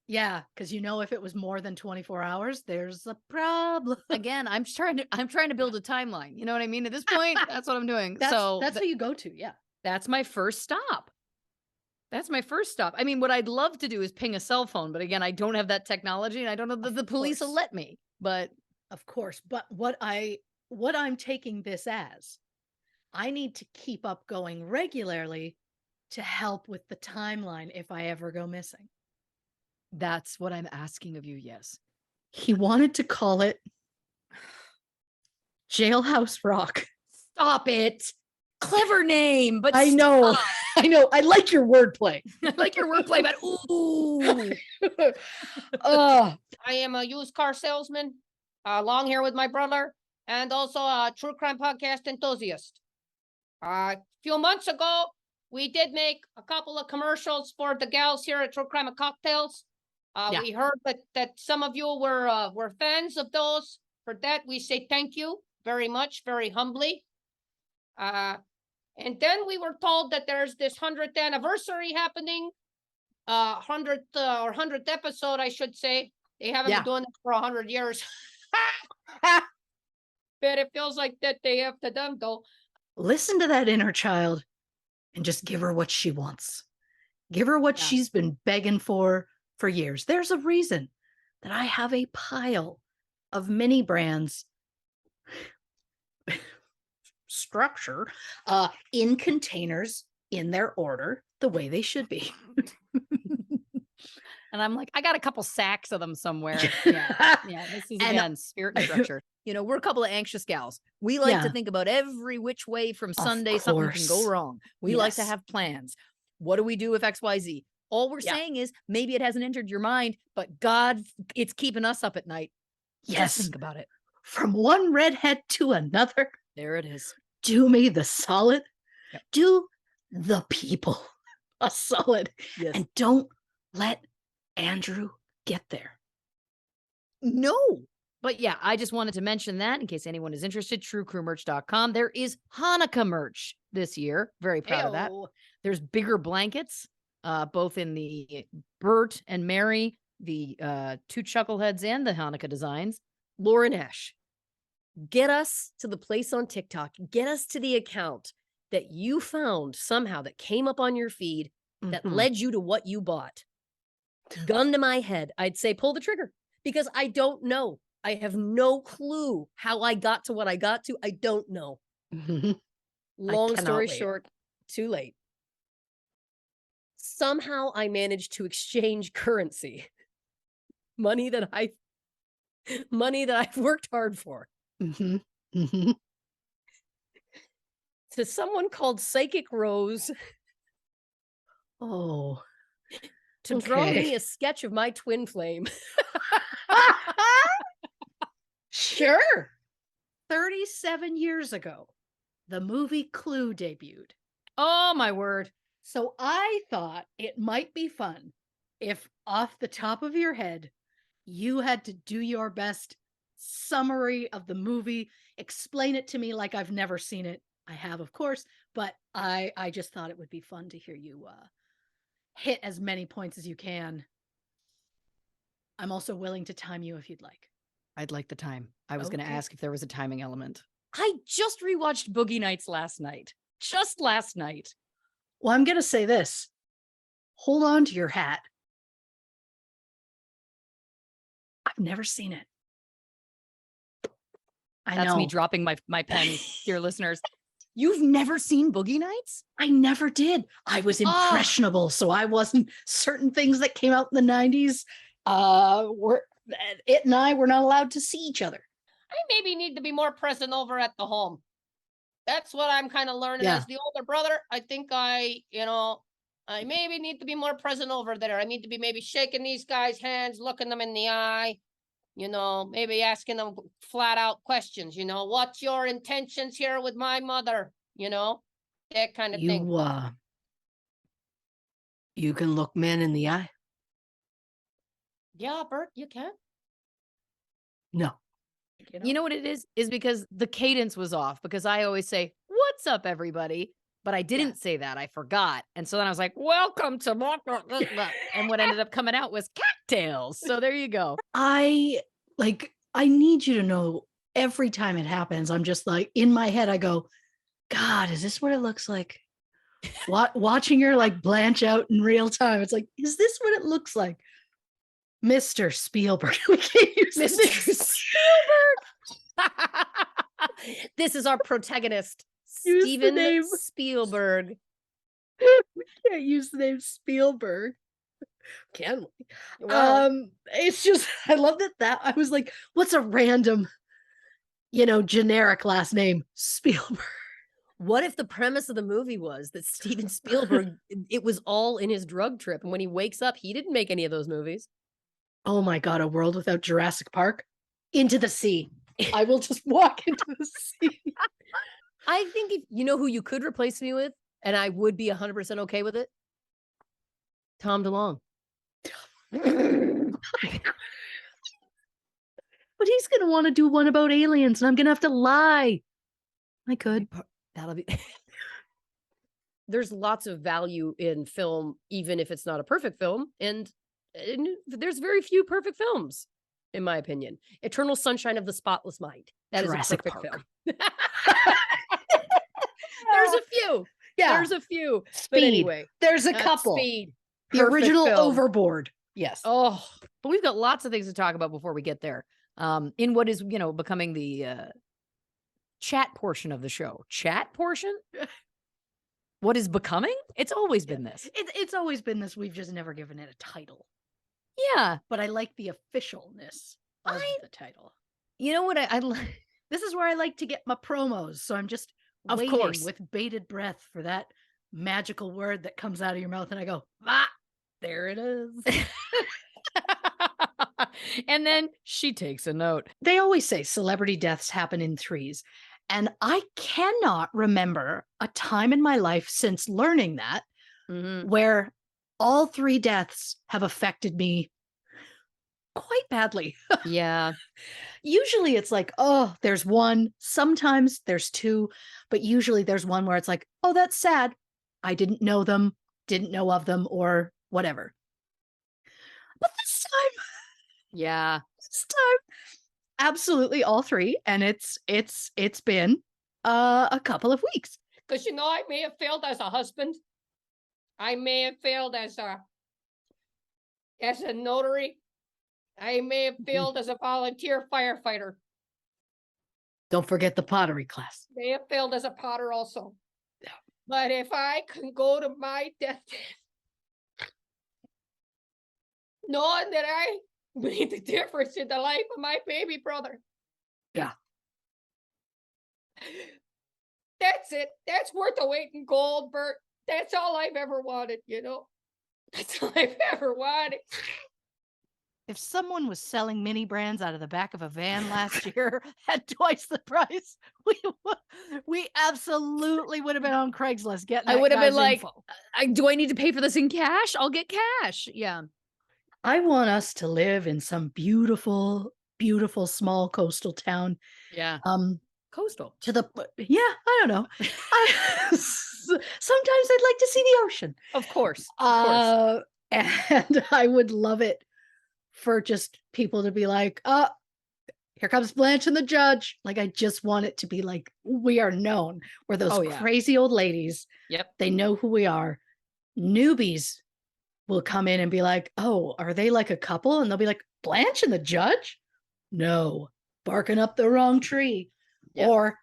Yeah, because if it was more than 24 hours, there's a problem. Again, I'm trying to build a timeline. You know what I mean? At this point, that's what I'm doing. That's so who you go to. Yeah. that's my first stop. I mean, what I'd love to do is ping a cell phone, but again, I don't have that technology and I don't know that the police will let me. But of course, but what I'm taking this as, I need to keep up going regularly to help with the timeline if I ever go missing. that's what I'm asking of you. Yes. He wanted to call it Jailhouse Rock. Stop it. Clever name, but I know. stop. I know. I like your wordplay. I like your wordplay, but ooh. I am a used car salesman, long hair with my brother, and also a true crime podcast enthusiast. A few months ago, we did make a couple of commercials for the gals here at True Crime and Cocktails. We heard that some of you were fans of those. For that, we say thank you very much, very humbly. And then we were told that there's this 100th anniversary happening, 100th episode, I should say. They haven't been doing this for 100 years. But it feels like that they have to them, though. Listen to that inner child and just give her what she wants. Give her what she's been begging for years. There's a reason that I have a pile of mini brands structure in containers in their order the way they should be. And I'm like, I got a couple sacks of them somewhere. Yeah. This is again spirit and structure. We're a couple of anxious gals. We like to think about every which way from Sunday something can go wrong. We like to have plans. What do we do if XYZ? All we're saying is maybe it hasn't entered your mind, but God, it's keeping us up at night. Yes. Just think about it. From one redhead to another. There it is. do me the solid. Yep. Do the people a solid. Yes. And don't let Andrew get there. No. But yeah, I just wanted to mention that in case anyone is interested. TrueCrewMerch.com. There is Hanukkah merch this year. Very proud of that. Ayo. There's bigger blankets, both in the Bert and Mary, the two Chuckleheads, and the Hanukkah designs. Lauren Ash, get us to the place on TikTok. Get us to the account that you found somehow that came up on your feed that Mhm. led you to what you bought. Gun to my head, I'd say pull the trigger because I don't know. I have no clue how I got to what I got to. I don't know. Mhm. Long cannot story wait. short, too late. Somehow I managed to exchange currency. Money that I've worked hard for. Mhm. Mhm. To someone called Psychic Rose Oh. to draw me Okay. a sketch of my twin flame. Sure. 37 years ago, the movie Clue debuted. Oh, my word. So I thought it might be fun if off the top of your head, you had to do your best summary of the movie, explain it to me like I've never seen it. I have, of course, but I just thought it would be fun to hear you hit as many points as you can. I'm also willing to time you if you'd like. I'd like the time. I was going to Okay. ask if there was a timing element. I just rewatched Boogie Nights last night. Just last night. Well, I'm going to say this. Hold on to your hat. I've never seen it. I That's know. me dropping my pen, dear listeners. You've never seen Boogie Nights? I never did. I was impressionable, so I wasn't certain things that came out in the 90s. Were it and I were not allowed to see each other. I maybe need to be more present over at the home. That's what I'm kind of learning Yeah. as the older brother. I think I maybe need to be more present over there. I need to be maybe shaking these guys' hands, looking them in the eye, maybe asking them flat out questions, what's your intentions here with my mother? That kind of thing. You can look men in the eye. Yeah, Bert, you can. No. You know what it is? Is because the cadence was off, because I always say, "What's up, everybody?" But I didn't say that. I forgot. And so then I was like, "Welcome to blah, blah, blah, blah." And what ended up coming out was cocktails. So there you go. I need you to know every time it happens, I'm just like, in my head, I go, God, is this what it looks like? Watching her like blanch out in real time. It's like, is this what it looks like? Mr. Spielberg. We can't use Mr. Spielberg. This is our protagonist, Use the Steven name. Spielberg. We can't use the name Spielberg. Can we? Well, It's just, I love that I was like, what's a random, generic last name? Spielberg. what if the premise of the movie was that Steven Spielberg, it was all in his drug trip, and when he wakes up, he didn't make any of those movies. Oh my God, a world without Jurassic Park? Into the sea. I will just walk into the sea. I think if you know who you could replace me with, and I would be 100% okay with it, Tom DeLonge. But he's going to want to do one about aliens, and I'm going to have to lie. I could. That'll be. There's lots of value in film, even if it's not a perfect film, and there's very few perfect films, in my opinion. Eternal Sunshine of the Spotless Mind. That Jurassic is a perfect Park. film. There's a few. Yeah. There's a few. But Speed. anyway, There's a couple. Speed. The Perfect original film. Overboard. Yes. Oh, but we've got lots of things to talk about before we get there. In what is, becoming the chat portion of the show. Chat portion? What is becoming? It's always been this. It's always been this. We've just never given it a title. Yeah. But I like the officialness of the title. You know what I like? This is where I like to get my promos. So I'm just Of waiting course. with bated breath for that magical word that comes out of your mouth. And I go, there it is. And then she takes a note. They always say celebrity deaths happen in threes. And I cannot remember a time in my life since learning that where all 3 deaths have affected me quite badly. Yeah. Usually it's like, oh, there's one, sometimes there's 2, but usually there's one where it's like, oh, that's sad. I didn't know them, didn't know of them, or whatever. But this Yeah. time, absolutely all 3, and it's been a couple of weeks. Because I may have failed as a husband. I may have failed as a notary. I may have failed as a volunteer firefighter. Don't forget the pottery class. May have failed as a potter also. Yeah. But if I can go to my deathbed knowing that I made the difference in the life of my baby brother. Yeah. That's it. That's worth the weight in gold, Bert. That's all I've ever wanted, That's all I've ever wanted. If someone was selling mini brands out of the back of a van last year at twice the price, we absolutely would have been on Craigslist getting. I would have been like, info. do I need to pay for this in cash? I'll get cash. Yeah. I want us to live in some beautiful, beautiful small coastal town. Yeah. Coastal. I don't know. Sometimes I'd like to see the ocean. Of course. Of course. And I would love it for just people to be like, oh, here comes Blanche and the judge. Like, I just want it to be like, we are known. We're those crazy old ladies. Yep. They know who we are. Newbies will come in and be like, oh, are they like a couple? And they'll be like, Blanche and the judge? No, barking up the wrong tree. Yep. Or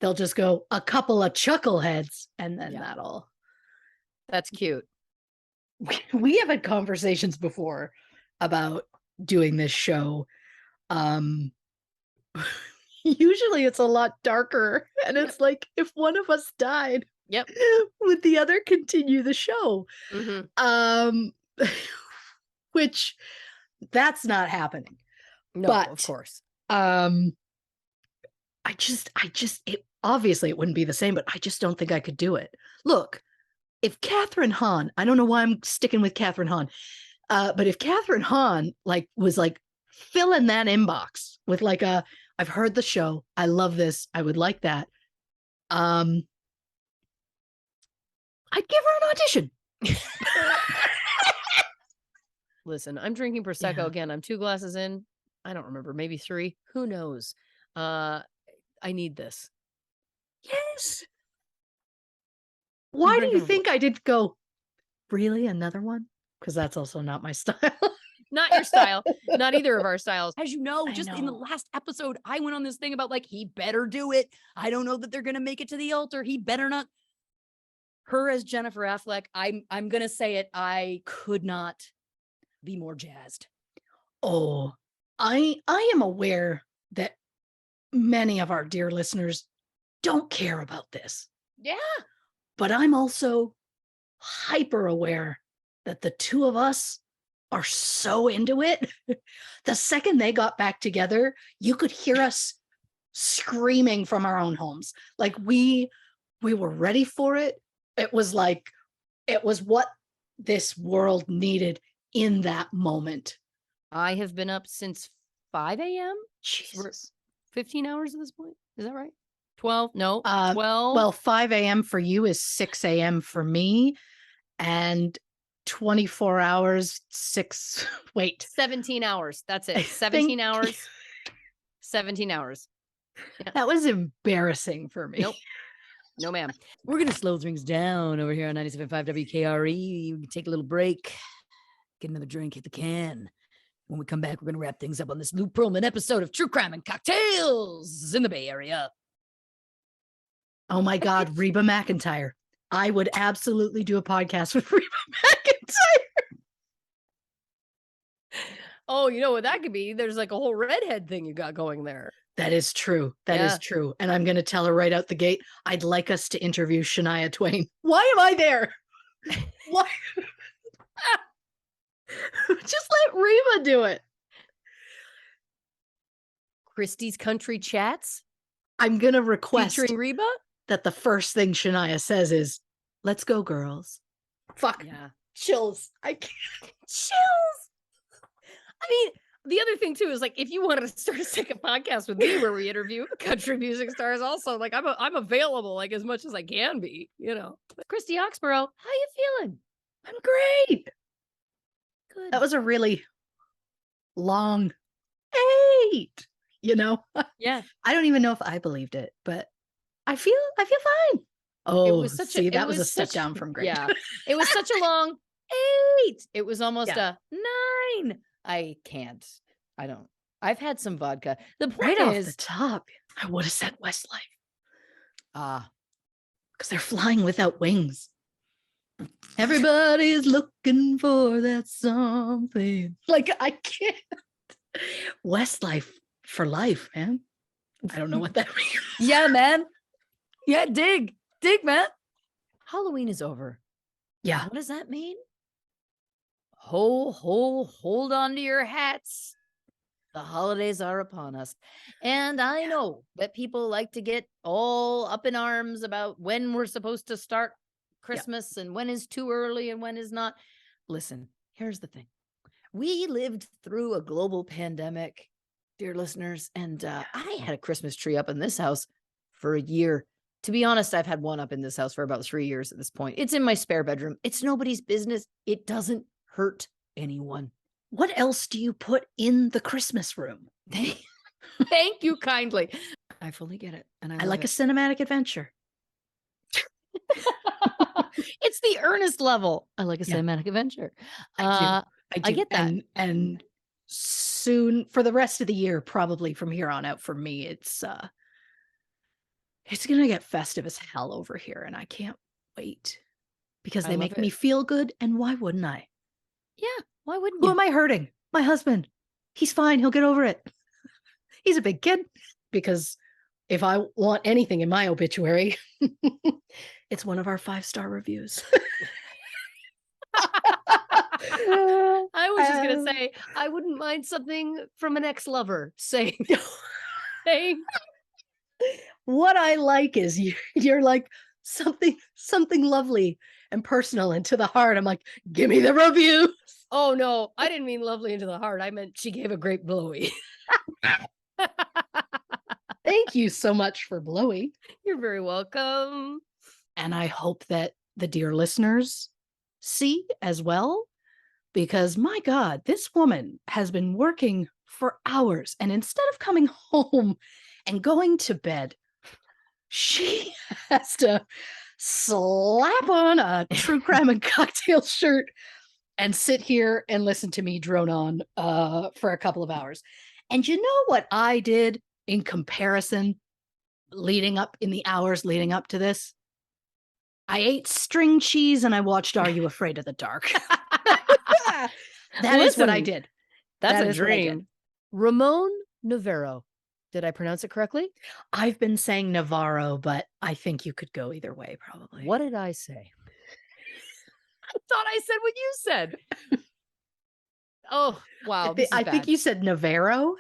they'll just go, a couple of chuckleheads. And then That's cute. We have had conversations before about doing this show. Usually it's a lot darker, and it's like, if one of us died, would the other continue the show? Which that's not happening. No, but of course. It obviously it wouldn't be the same, but I just don't think I could do it. Look, if Catherine Hahn, I don't know why I'm sticking with Catherine Hahn, but if Catherine Hahn was filling that inbox with I've heard the show, I love this, I would like that, I'd give her an audition. Listen, I'm drinking Prosecco again. I'm 2 glasses in. I don't remember, maybe 3. Who knows? I need this. Yes. Why do you think I did go, really, another one? Because that's also not my style. Not your style. Not either of our styles. As you know, in the last episode, I went on this thing about he better do it. I don't know that they're going to make it to the altar. He better not. Her as Jennifer Affleck, I'm going to say it. I could not be more jazzed. Oh, I am aware that many of our dear listeners don't care about this. Yeah. But I'm also hyper aware that the 2 of us are so into it. The second they got back together, you could hear us screaming from our own homes. Like we were ready for it. It was what this world needed in that moment. I have been up since 5 a.m. Jesus. 15 hours at this point. Is that right? 12? No, 12. Well, 5 a.m. for you is 6 a.m. for me. And 24 hours, 17 hours. That's it. 17 hours. 17 hours. Yeah. That was embarrassing for me. Nope. No, ma'am. We're going to slow things down over here on 97.5 WKRE. We can take a little break, get another drink, hit the can. When we come back, we're going to wrap things up on this Lou Pearlman episode of True Crime and Cocktails in the Bay Area. Oh my God, Reba McEntire. I would absolutely do a podcast with Reba McEntire. Oh, you know what that could be? There's a whole redhead thing you got going there. That is true. That is true. And I'm going to tell her right out the gate, I'd like us to interview Shania Twain. Why am I there? Why? Just let Reba do it. Christy's Country Chats. I'm gonna request Featuring Reba? that the first thing Shania says is, "Let's go, girls." Fuck. Yeah. Chills. I can't. Chills. I mean, the other thing too is like if you wanted to start a second podcast with me where we interview country music stars, also like I'm available like as much as I can be, you know. Christy Oxborrow, how you feeling? I'm great. Good. That was a really long 8. You know, Yeah. I don't even know if I believed it, but I feel fine. Oh, was such a- see, it that was a was step such- down from great. Yeah. It was such a long 8. It was almost Yeah. a 9. I can't. I don't. I've had some vodka. The point Right off the is, top, I would have said Westlife ah, because they're flying without wings. Everybody's looking for that something. Like I can't. Westlife for life, man. I don't know what that means. yeah, man. Yeah, dig, man. Halloween is over. Yeah. What does that mean? Hold on to your hats. The holidays are upon us. And I know that people like to get all up in arms about when we're supposed to start Christmas and when is too early and when is not. Listen, here's the thing. We lived through a global pandemic, dear listeners, and I had a Christmas tree up in this house for a year. To be honest, I've had one up in this house for about 3 years at this point. It's in my spare bedroom. It's nobody's business. It doesn't hurt anyone. What else do you put in the Christmas room? Thank you kindly. I fully get it. And I like a cinematic adventure. It's the earnest level. I like a Yeah. cinematic adventure. I do. I get that. And soon for the rest of the year, probably from here on out, for me, it's gonna get festive as hell over here, and I can't wait because I they love make me it. feel good. And why wouldn't I? Yeah. Why wouldn't Who you? am I hurting? My husband. He's fine. He'll get over it. He's a big kid. Because if I want anything in my obituary, it's one of our 5-star reviews. I was just gonna Um, say I wouldn't mind something from an ex-lover saying, saying What I like is you're like something lovely and personal and to the heart. I'm like, give me the review. oh no, I didn't mean lovely into the heart. I meant she gave a great blowy. Thank you so much for blowing. You're very welcome. And I hope that the dear listeners see as well, because my God, this woman has been working for hours. And instead of coming home and going to bed, she has to slap on a true crime and cocktail shirt and sit here and listen to me drone on for a couple of hours. And you know what I did in comparison in the hours leading up to this? I ate string cheese and I watched Are You Afraid of the Dark? That is what I Listen, did. That's That a is what I did. dream. Ramon Navarro. Did I pronounce it correctly? I've been saying Navarro, but I think you could go either way, probably. What did I say? I thought I said what you said. Oh, wow. This is I bad. think you said Navarro,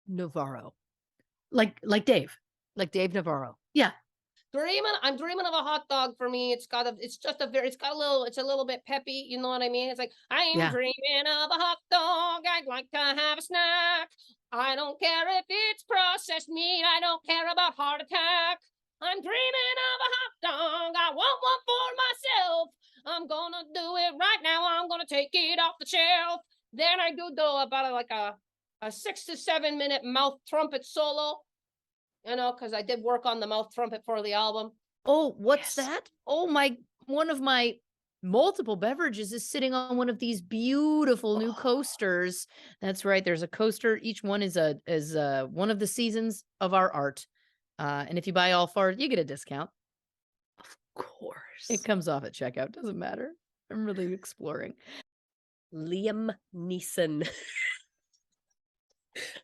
Navarro. like Dave. Like Dave Navarro. Yeah. I'm dreaming of a hot dog for me. It's got a little bit peppy, you know what I mean? It's like, I'm Yeah. dreaming of a hot dog. I'd like to have a snack. I don't care if it's processed meat. I don't care about heart attack. I'm dreaming of a hot dog. I want one for myself. I'm gonna do it right now. I'm gonna take it off the shelf. Then I do about a 6 to 7 minute mouth trumpet solo. You know, because I did work on the mouth trumpet for the album. Oh, what's Yes. that? Oh, one of my multiple beverages is sitting on one of these beautiful new coasters. That's right. There's a coaster. Each one is one of the seasons of our art. And if you buy all 4, you get a discount. Of course. It comes off at checkout. Doesn't matter. I'm really exploring. Liam Neeson.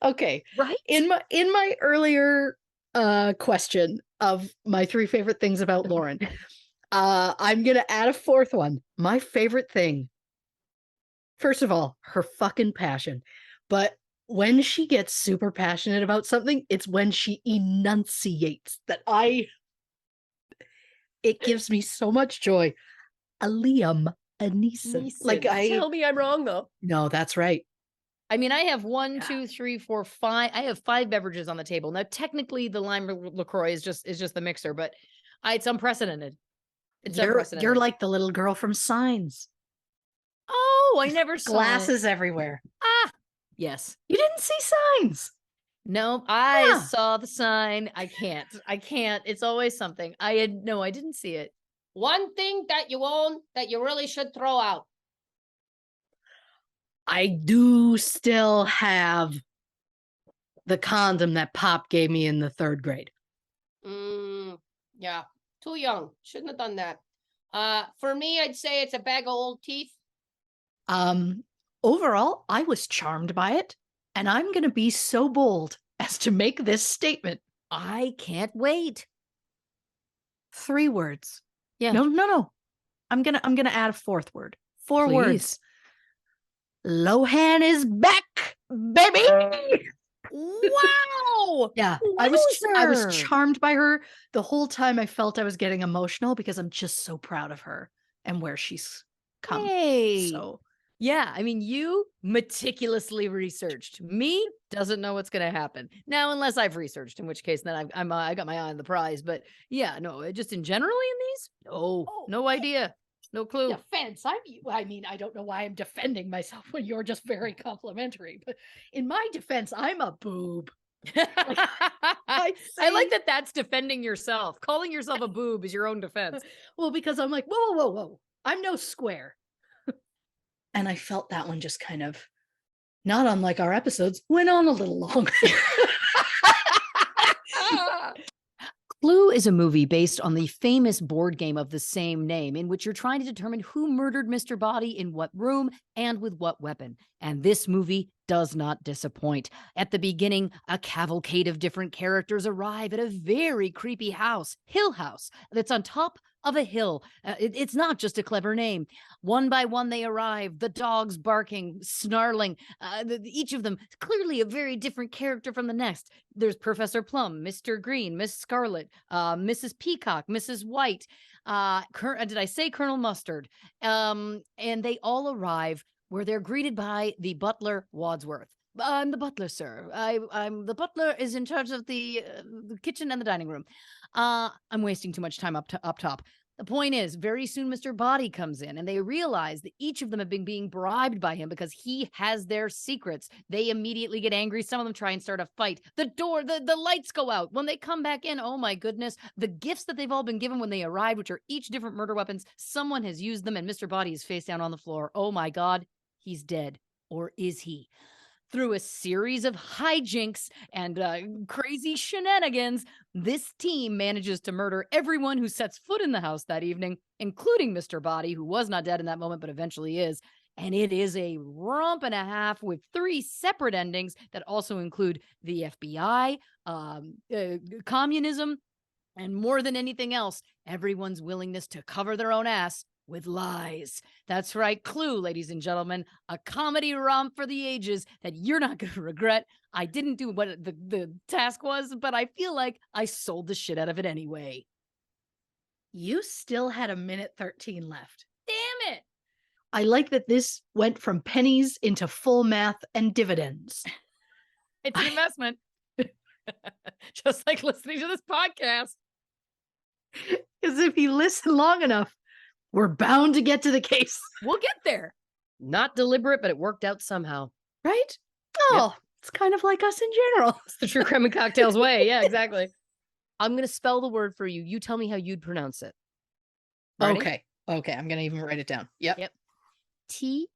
Okay. Right? In my earlier question of my 3 favorite things about Lauren, I'm gonna add a 4th one. My favorite thing, first of all, her fucking passion, but when she gets super passionate about something, it's when she enunciates that it gives me so much joy. A Liam, a Neeson. Like Tell me I'm wrong though. no, that's right. I mean, I have one, Yeah. 2, 3, 4, 5. I have 5 beverages on the table. Now, technically, the lime LaCroix is just the mixer, but it's unprecedented. It's unprecedented. You're like the little girl from Signs. Oh, I never saw it. Glasses everywhere. Yes. You didn't see Signs. No, I Huh. saw the sign. I can't. It's always something. I didn't see it. One thing that you own that you really should throw out. I do still have the condom that Pop gave me in the 3rd grade. Yeah, too young. Shouldn't have done that. For me, I'd say it's a bag of old teeth. Overall, I was charmed by it, and I'm going to be so bold as to make this statement. I can't wait. 3 words. Yeah. No. I'm gonna add a 4th word. 4 Please. words. Lohan is back, baby. Wow. Yeah, I was Wowzer. charmed by her the whole time. I felt I was getting emotional because I'm just so proud of her and where she's come. Hey. So Yeah, I mean, you meticulously researched. Me doesn't know what's going to happen now, unless I've researched, in which case then I got my eye on the prize. But yeah, no, just in generally in these, no idea, no clue. Defense. I mean, I don't know why I'm defending myself when you're just very complimentary. But in my defense, I'm a boob. I like that. That's defending yourself. Calling yourself a boob is your own defense. well, because I'm like, whoa. I'm no square. And I felt that one just kind of, not unlike our episodes, went on a little longer. Clue is a movie based on the famous board game of the same name, in which you're trying to determine who murdered Mr. Body in what room and with what weapon. And this movie does not disappoint. At the beginning, a cavalcade of different characters arrive at a very creepy house, Hill House, that's on top of a hill. It's not just a clever name. One by one, they arrive, the dogs barking, snarling, each of them clearly a very different character from the next. There's Professor Plum, Mr. Green, Miss Scarlet, Mrs. Peacock, Mrs. White, did I say Colonel Mustard? And they all arrive where they're greeted by the butler, Wadsworth. I'm the butler, sir. I'm the butler is in charge of the kitchen and the dining room. I'm wasting too much time up top. The point is, very soon Mr. Body comes in and they realize that each of them have been being bribed by him because he has their secrets. They immediately get angry. Some of them try and start a fight. The lights go out. When they come back in, oh my goodness, the gifts that they've all been given when they arrived, which are each different murder weapons, someone has used them and Mr. Body is face down on the floor. Oh my God, he's dead. Or is he? Through a series of hijinks and crazy shenanigans, this team manages to murder everyone who sets foot in the house that evening, including Mr. Body, who was not dead in that moment, but eventually is. And it is a romp and a half with 3 separate endings that also include the FBI, communism, and more than anything else, everyone's willingness to cover their own ass with lies. That's right, Clue, ladies and gentlemen, a comedy romp for the ages that you're not going to regret. I didn't do what the task was, but I feel like I sold the shit out of it anyway. You still had a minute 13 left. Damn it. I like that this went from pennies into full math and dividends. It's an investment. Just like listening to this podcast. Because if you listen long enough, we're bound to get to the case. We'll get there. Not deliberate, but it worked out somehow. Right? Oh, It's kind of like us in general. It's the True Crime and Cocktails way. Yeah, exactly. I'm going to spell the word for you. You tell me how you'd pronounce it. Ready? Okay. I'm going to even write it down. Yep. Treatise.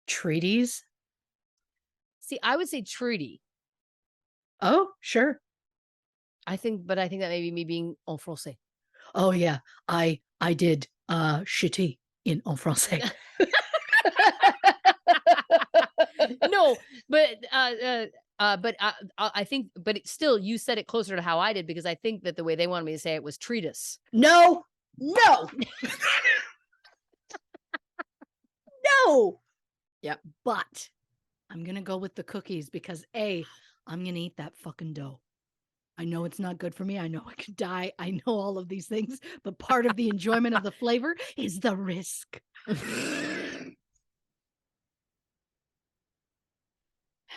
Treaties? See, I would say treaty. Oh, sure. I think that may be me being en français. Oh yeah, I did shitty in en français. No, but I think, but still, you said it closer to how I did because I think that the way they wanted me to say it was treatise. No, No. No. Yep. But I'm going to go with the cookies because I'm going to eat that fucking dough. I know it's not good for me. I know I could die. I know all of these things, but part of the enjoyment of the flavor is the risk.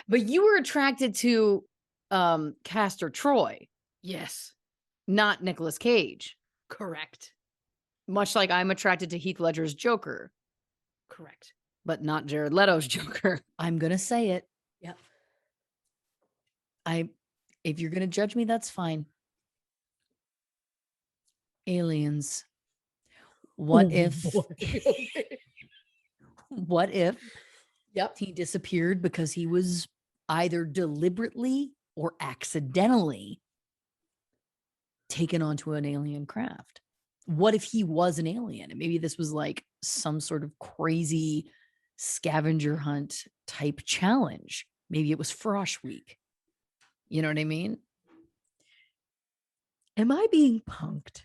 But you were attracted to Castor Troy, Yes, not Nicolas Cage. correct. Much like I'm attracted to Heath Ledger's Joker, Correct. but not Jared Leto's Joker. I'm gonna say it. Yep. If you're gonna judge me, that's fine. Aliens. What if? What if Yep. he disappeared because he was either deliberately or accidentally taken onto an alien craft? What if he was an alien and maybe this was like some sort of crazy scavenger hunt type challenge? Maybe it was Frosh Week. You know what I mean? Am I being punked?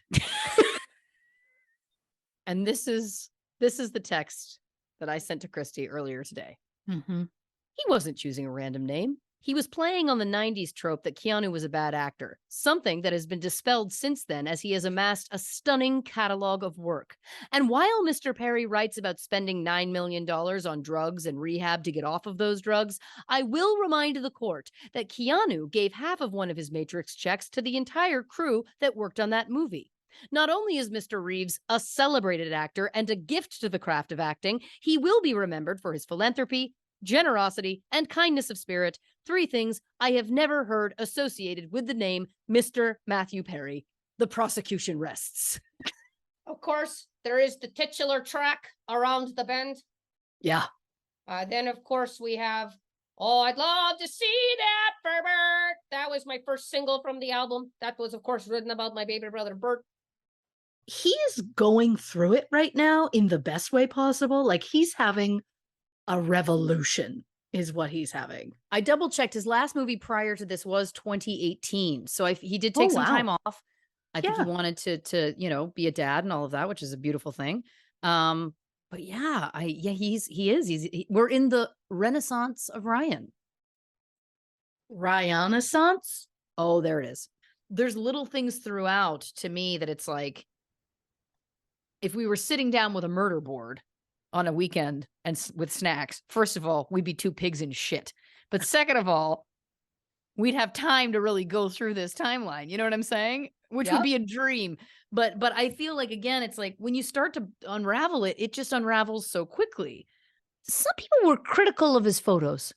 And this is the text that I sent to Christy earlier today. Mm-hmm. He wasn't choosing a random name. He was playing on the 90s trope that Keanu was a bad actor, something that has been dispelled since then as he has amassed a stunning catalog of work. And while Mr. Perry writes about spending $9 million on drugs and rehab to get off of those drugs, I will remind the court that Keanu gave half of one of his Matrix checks to the entire crew that worked on that movie. Not only is Mr. Reeves a celebrated actor and a gift to the craft of acting, he will be remembered for his philanthropy, generosity, and kindness of spirit, 3 things I have never heard associated with the name Mr. Matthew Perry. The prosecution rests. Of course, there is the titular track, Around the Bend. Yeah. Then, of course, we have, Oh, I'd Love to See That for Bert. That was my first single from the album. That was, of course, written about my baby brother, Bert. He is going through it right now in the best way possible. Like he's having a revolution is what he's having. I double checked. His last movie prior to this was 2018. So he did take some time off. I think he wanted to be a dad and all of that, which is a beautiful thing. But yeah, we're in the renaissance of Ryan. Ryan-assance? Oh, there it is. There's little things throughout to me that it's like, if we were sitting down with a murder board on a weekend and with snacks, first of all, we'd be 2 pigs in shit. But second of all, we'd have time to really go through this timeline. You know what I'm saying? Which would be a dream. But I feel like, again, it's like when you start to unravel it, it just unravels so quickly. Some people were critical of his photos.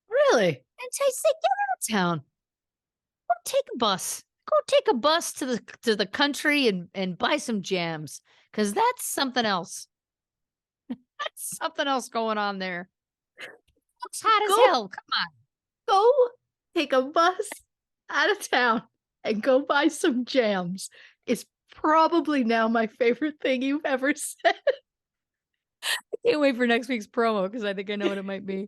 Really? And I say, get out of town. Go take a bus. Go take a bus to the country and buy some jams. Because that's something else. That's something else going on there. It's hot as hell. Come on. Go take a bus out of town and go buy some jams. It's probably now my favorite thing you've ever said. I can't wait for next week's promo because I think I know what it might be.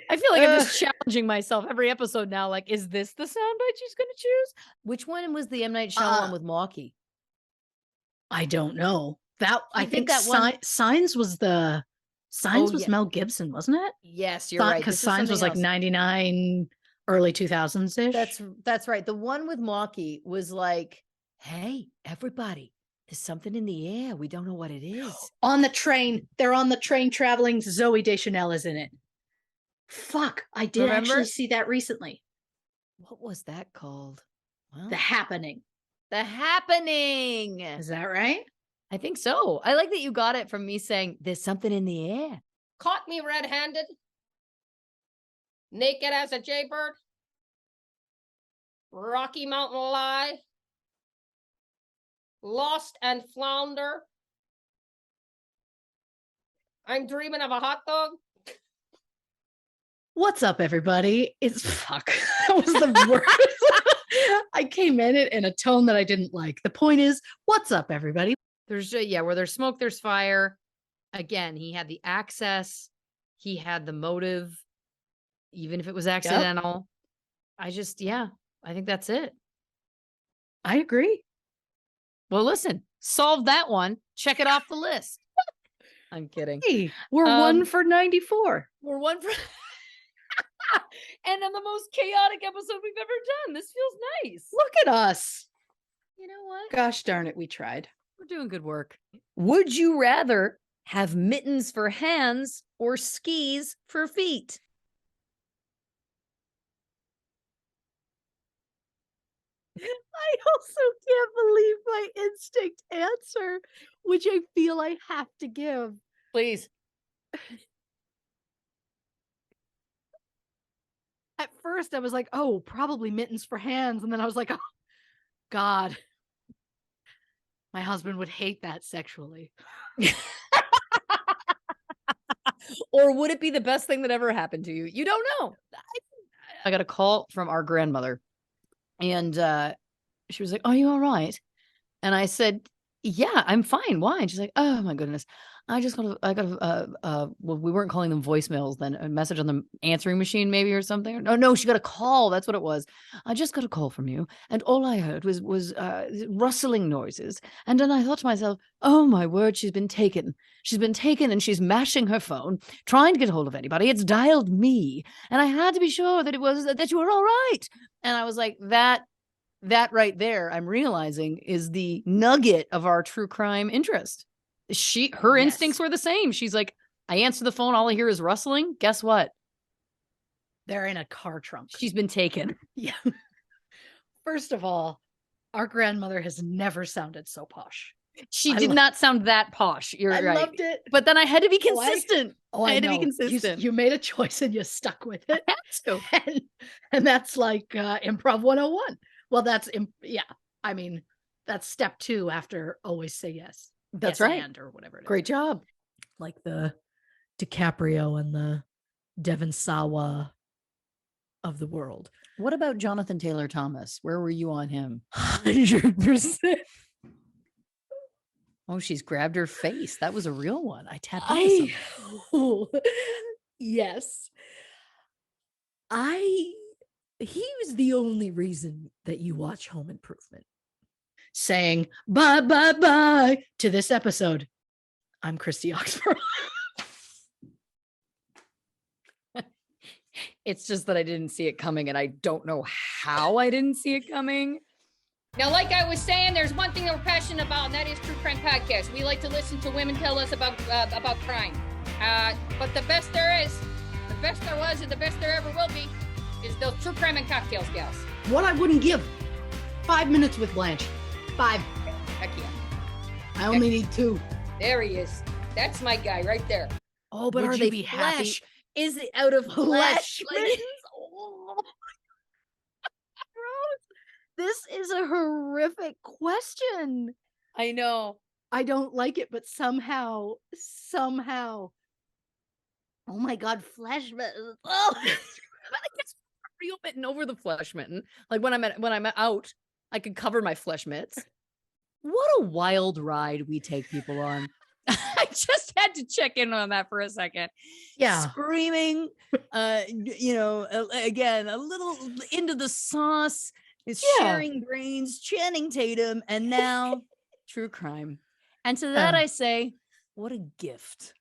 I feel like I'm just challenging myself every episode now. Like, is this the soundbite she's going to choose? Which one was the M. Night Shyamalan with Mawkey? I don't know. I think that one. Signs was Mel Gibson, wasn't it? Yes, you're right. Because Signs was like 99, early 2000s ish. That's right. The one with Mawkey was like, hey, everybody, there's something in the air. We don't know what it is. On the train. They're on the train traveling. Zoe Deschanel is in it. Fuck. I did actually see that recently. What was that called? Well, The Happening. The Happening. Is that right? I think so. I like that you got it from me saying there's something in the air. Caught Me Red-Handed. Naked as a Jaybird. Rocky Mountain Lie. Lost and Flounder. I'm Dreaming of a Hot Dog. What's up, everybody? Fuck. That was the worst. I came in it in a tone that I didn't like. The point is, what's up, everybody? There's where there's smoke, there's fire. Again, he had the access. He had the motive, even if it was accidental. Yep. I think that's it. I agree. Well, listen, solve that one. Check it off the list. I'm kidding. Hey, we're 1 for 94. We're 1 for and on the most chaotic episode we've ever done. This feels nice. Look at us. You know what? Gosh darn it, we tried. We're doing good work. Would you rather have mittens for hands or skis for feet? I also can't believe my instinct answer, which I feel I have to give. Please. At first I was like, oh, probably mittens for hands. And then I was like, oh, God, my husband would hate that sexually. Or would it be the best thing that ever happened to you? You don't know. I got a call from our grandmother, and she was like, "Are you all right?" And I said, "Yeah, I'm fine. Why?" And she's like, "Oh my goodness, I got well, we weren't calling them voicemails then, a message on the answering machine maybe or something. No, she got a call. That's what it was. I just got a call from you, and all I heard was rustling noises. And then I thought to myself, oh my word, she's been taken. She's been taken, and she's mashing her phone, trying to get hold of anybody. It's dialed me, and I had to be sure that it was that you were all right." And I was like, that right there, I'm realizing, is the nugget of our true crime interest. Her instincts were the same. She's like, I answer the phone, all I hear is rustling. Guess what? They're in a car trunk. She's been taken. Yeah. First of all, our grandmother has never sounded so posh. She did not sound that posh. You're I right. loved it. But then I had to be consistent. I had to be know. consistent. You made a choice and you stuck with it. I had to. And that's like improv 101. Well, yeah. I mean, that's step 2 after always say yes. That's Yes, right. and, or whatever it is. Great job. Like the DiCaprio and the Devon Sawa of the world. What about Jonathan Taylor Thomas? Where were you on him? 100%. Oh, she's grabbed her face. That was a real one. I tapped into something. Yes. He was the only reason that you watch Home Improvement. Saying bye to this episode. I'm Christy Oxborrow. It's just that I didn't see it coming, and I don't know how I didn't see it coming. Now, like I was saying, there's one thing that we're passionate about, and that is True Crime Podcast. We like to listen to women tell us about crime. But the best there is, the best there was, and the best there ever will be, is those True Crime and Cocktails gals. What I wouldn't give 5 minutes with Blanche. 5. Heck yeah. I only need 2. There he is. That's my guy right there. Oh, but Would are you they be flesh? happy? Is it out of flesh? Flesh. Oh. This is a horrific question. I know. I don't like it, but somehow. Oh my God, flesh. Oh. It's real mitten over the flesh mitten. Like when I'm out, I could cover my flesh mitts. What a wild ride we take people on. I just had to check in on that for a second. Yeah. Screaming, again, a little into the sauce. It's sharing brains, Channing Tatum, and now true crime. And to that I say, what a gift.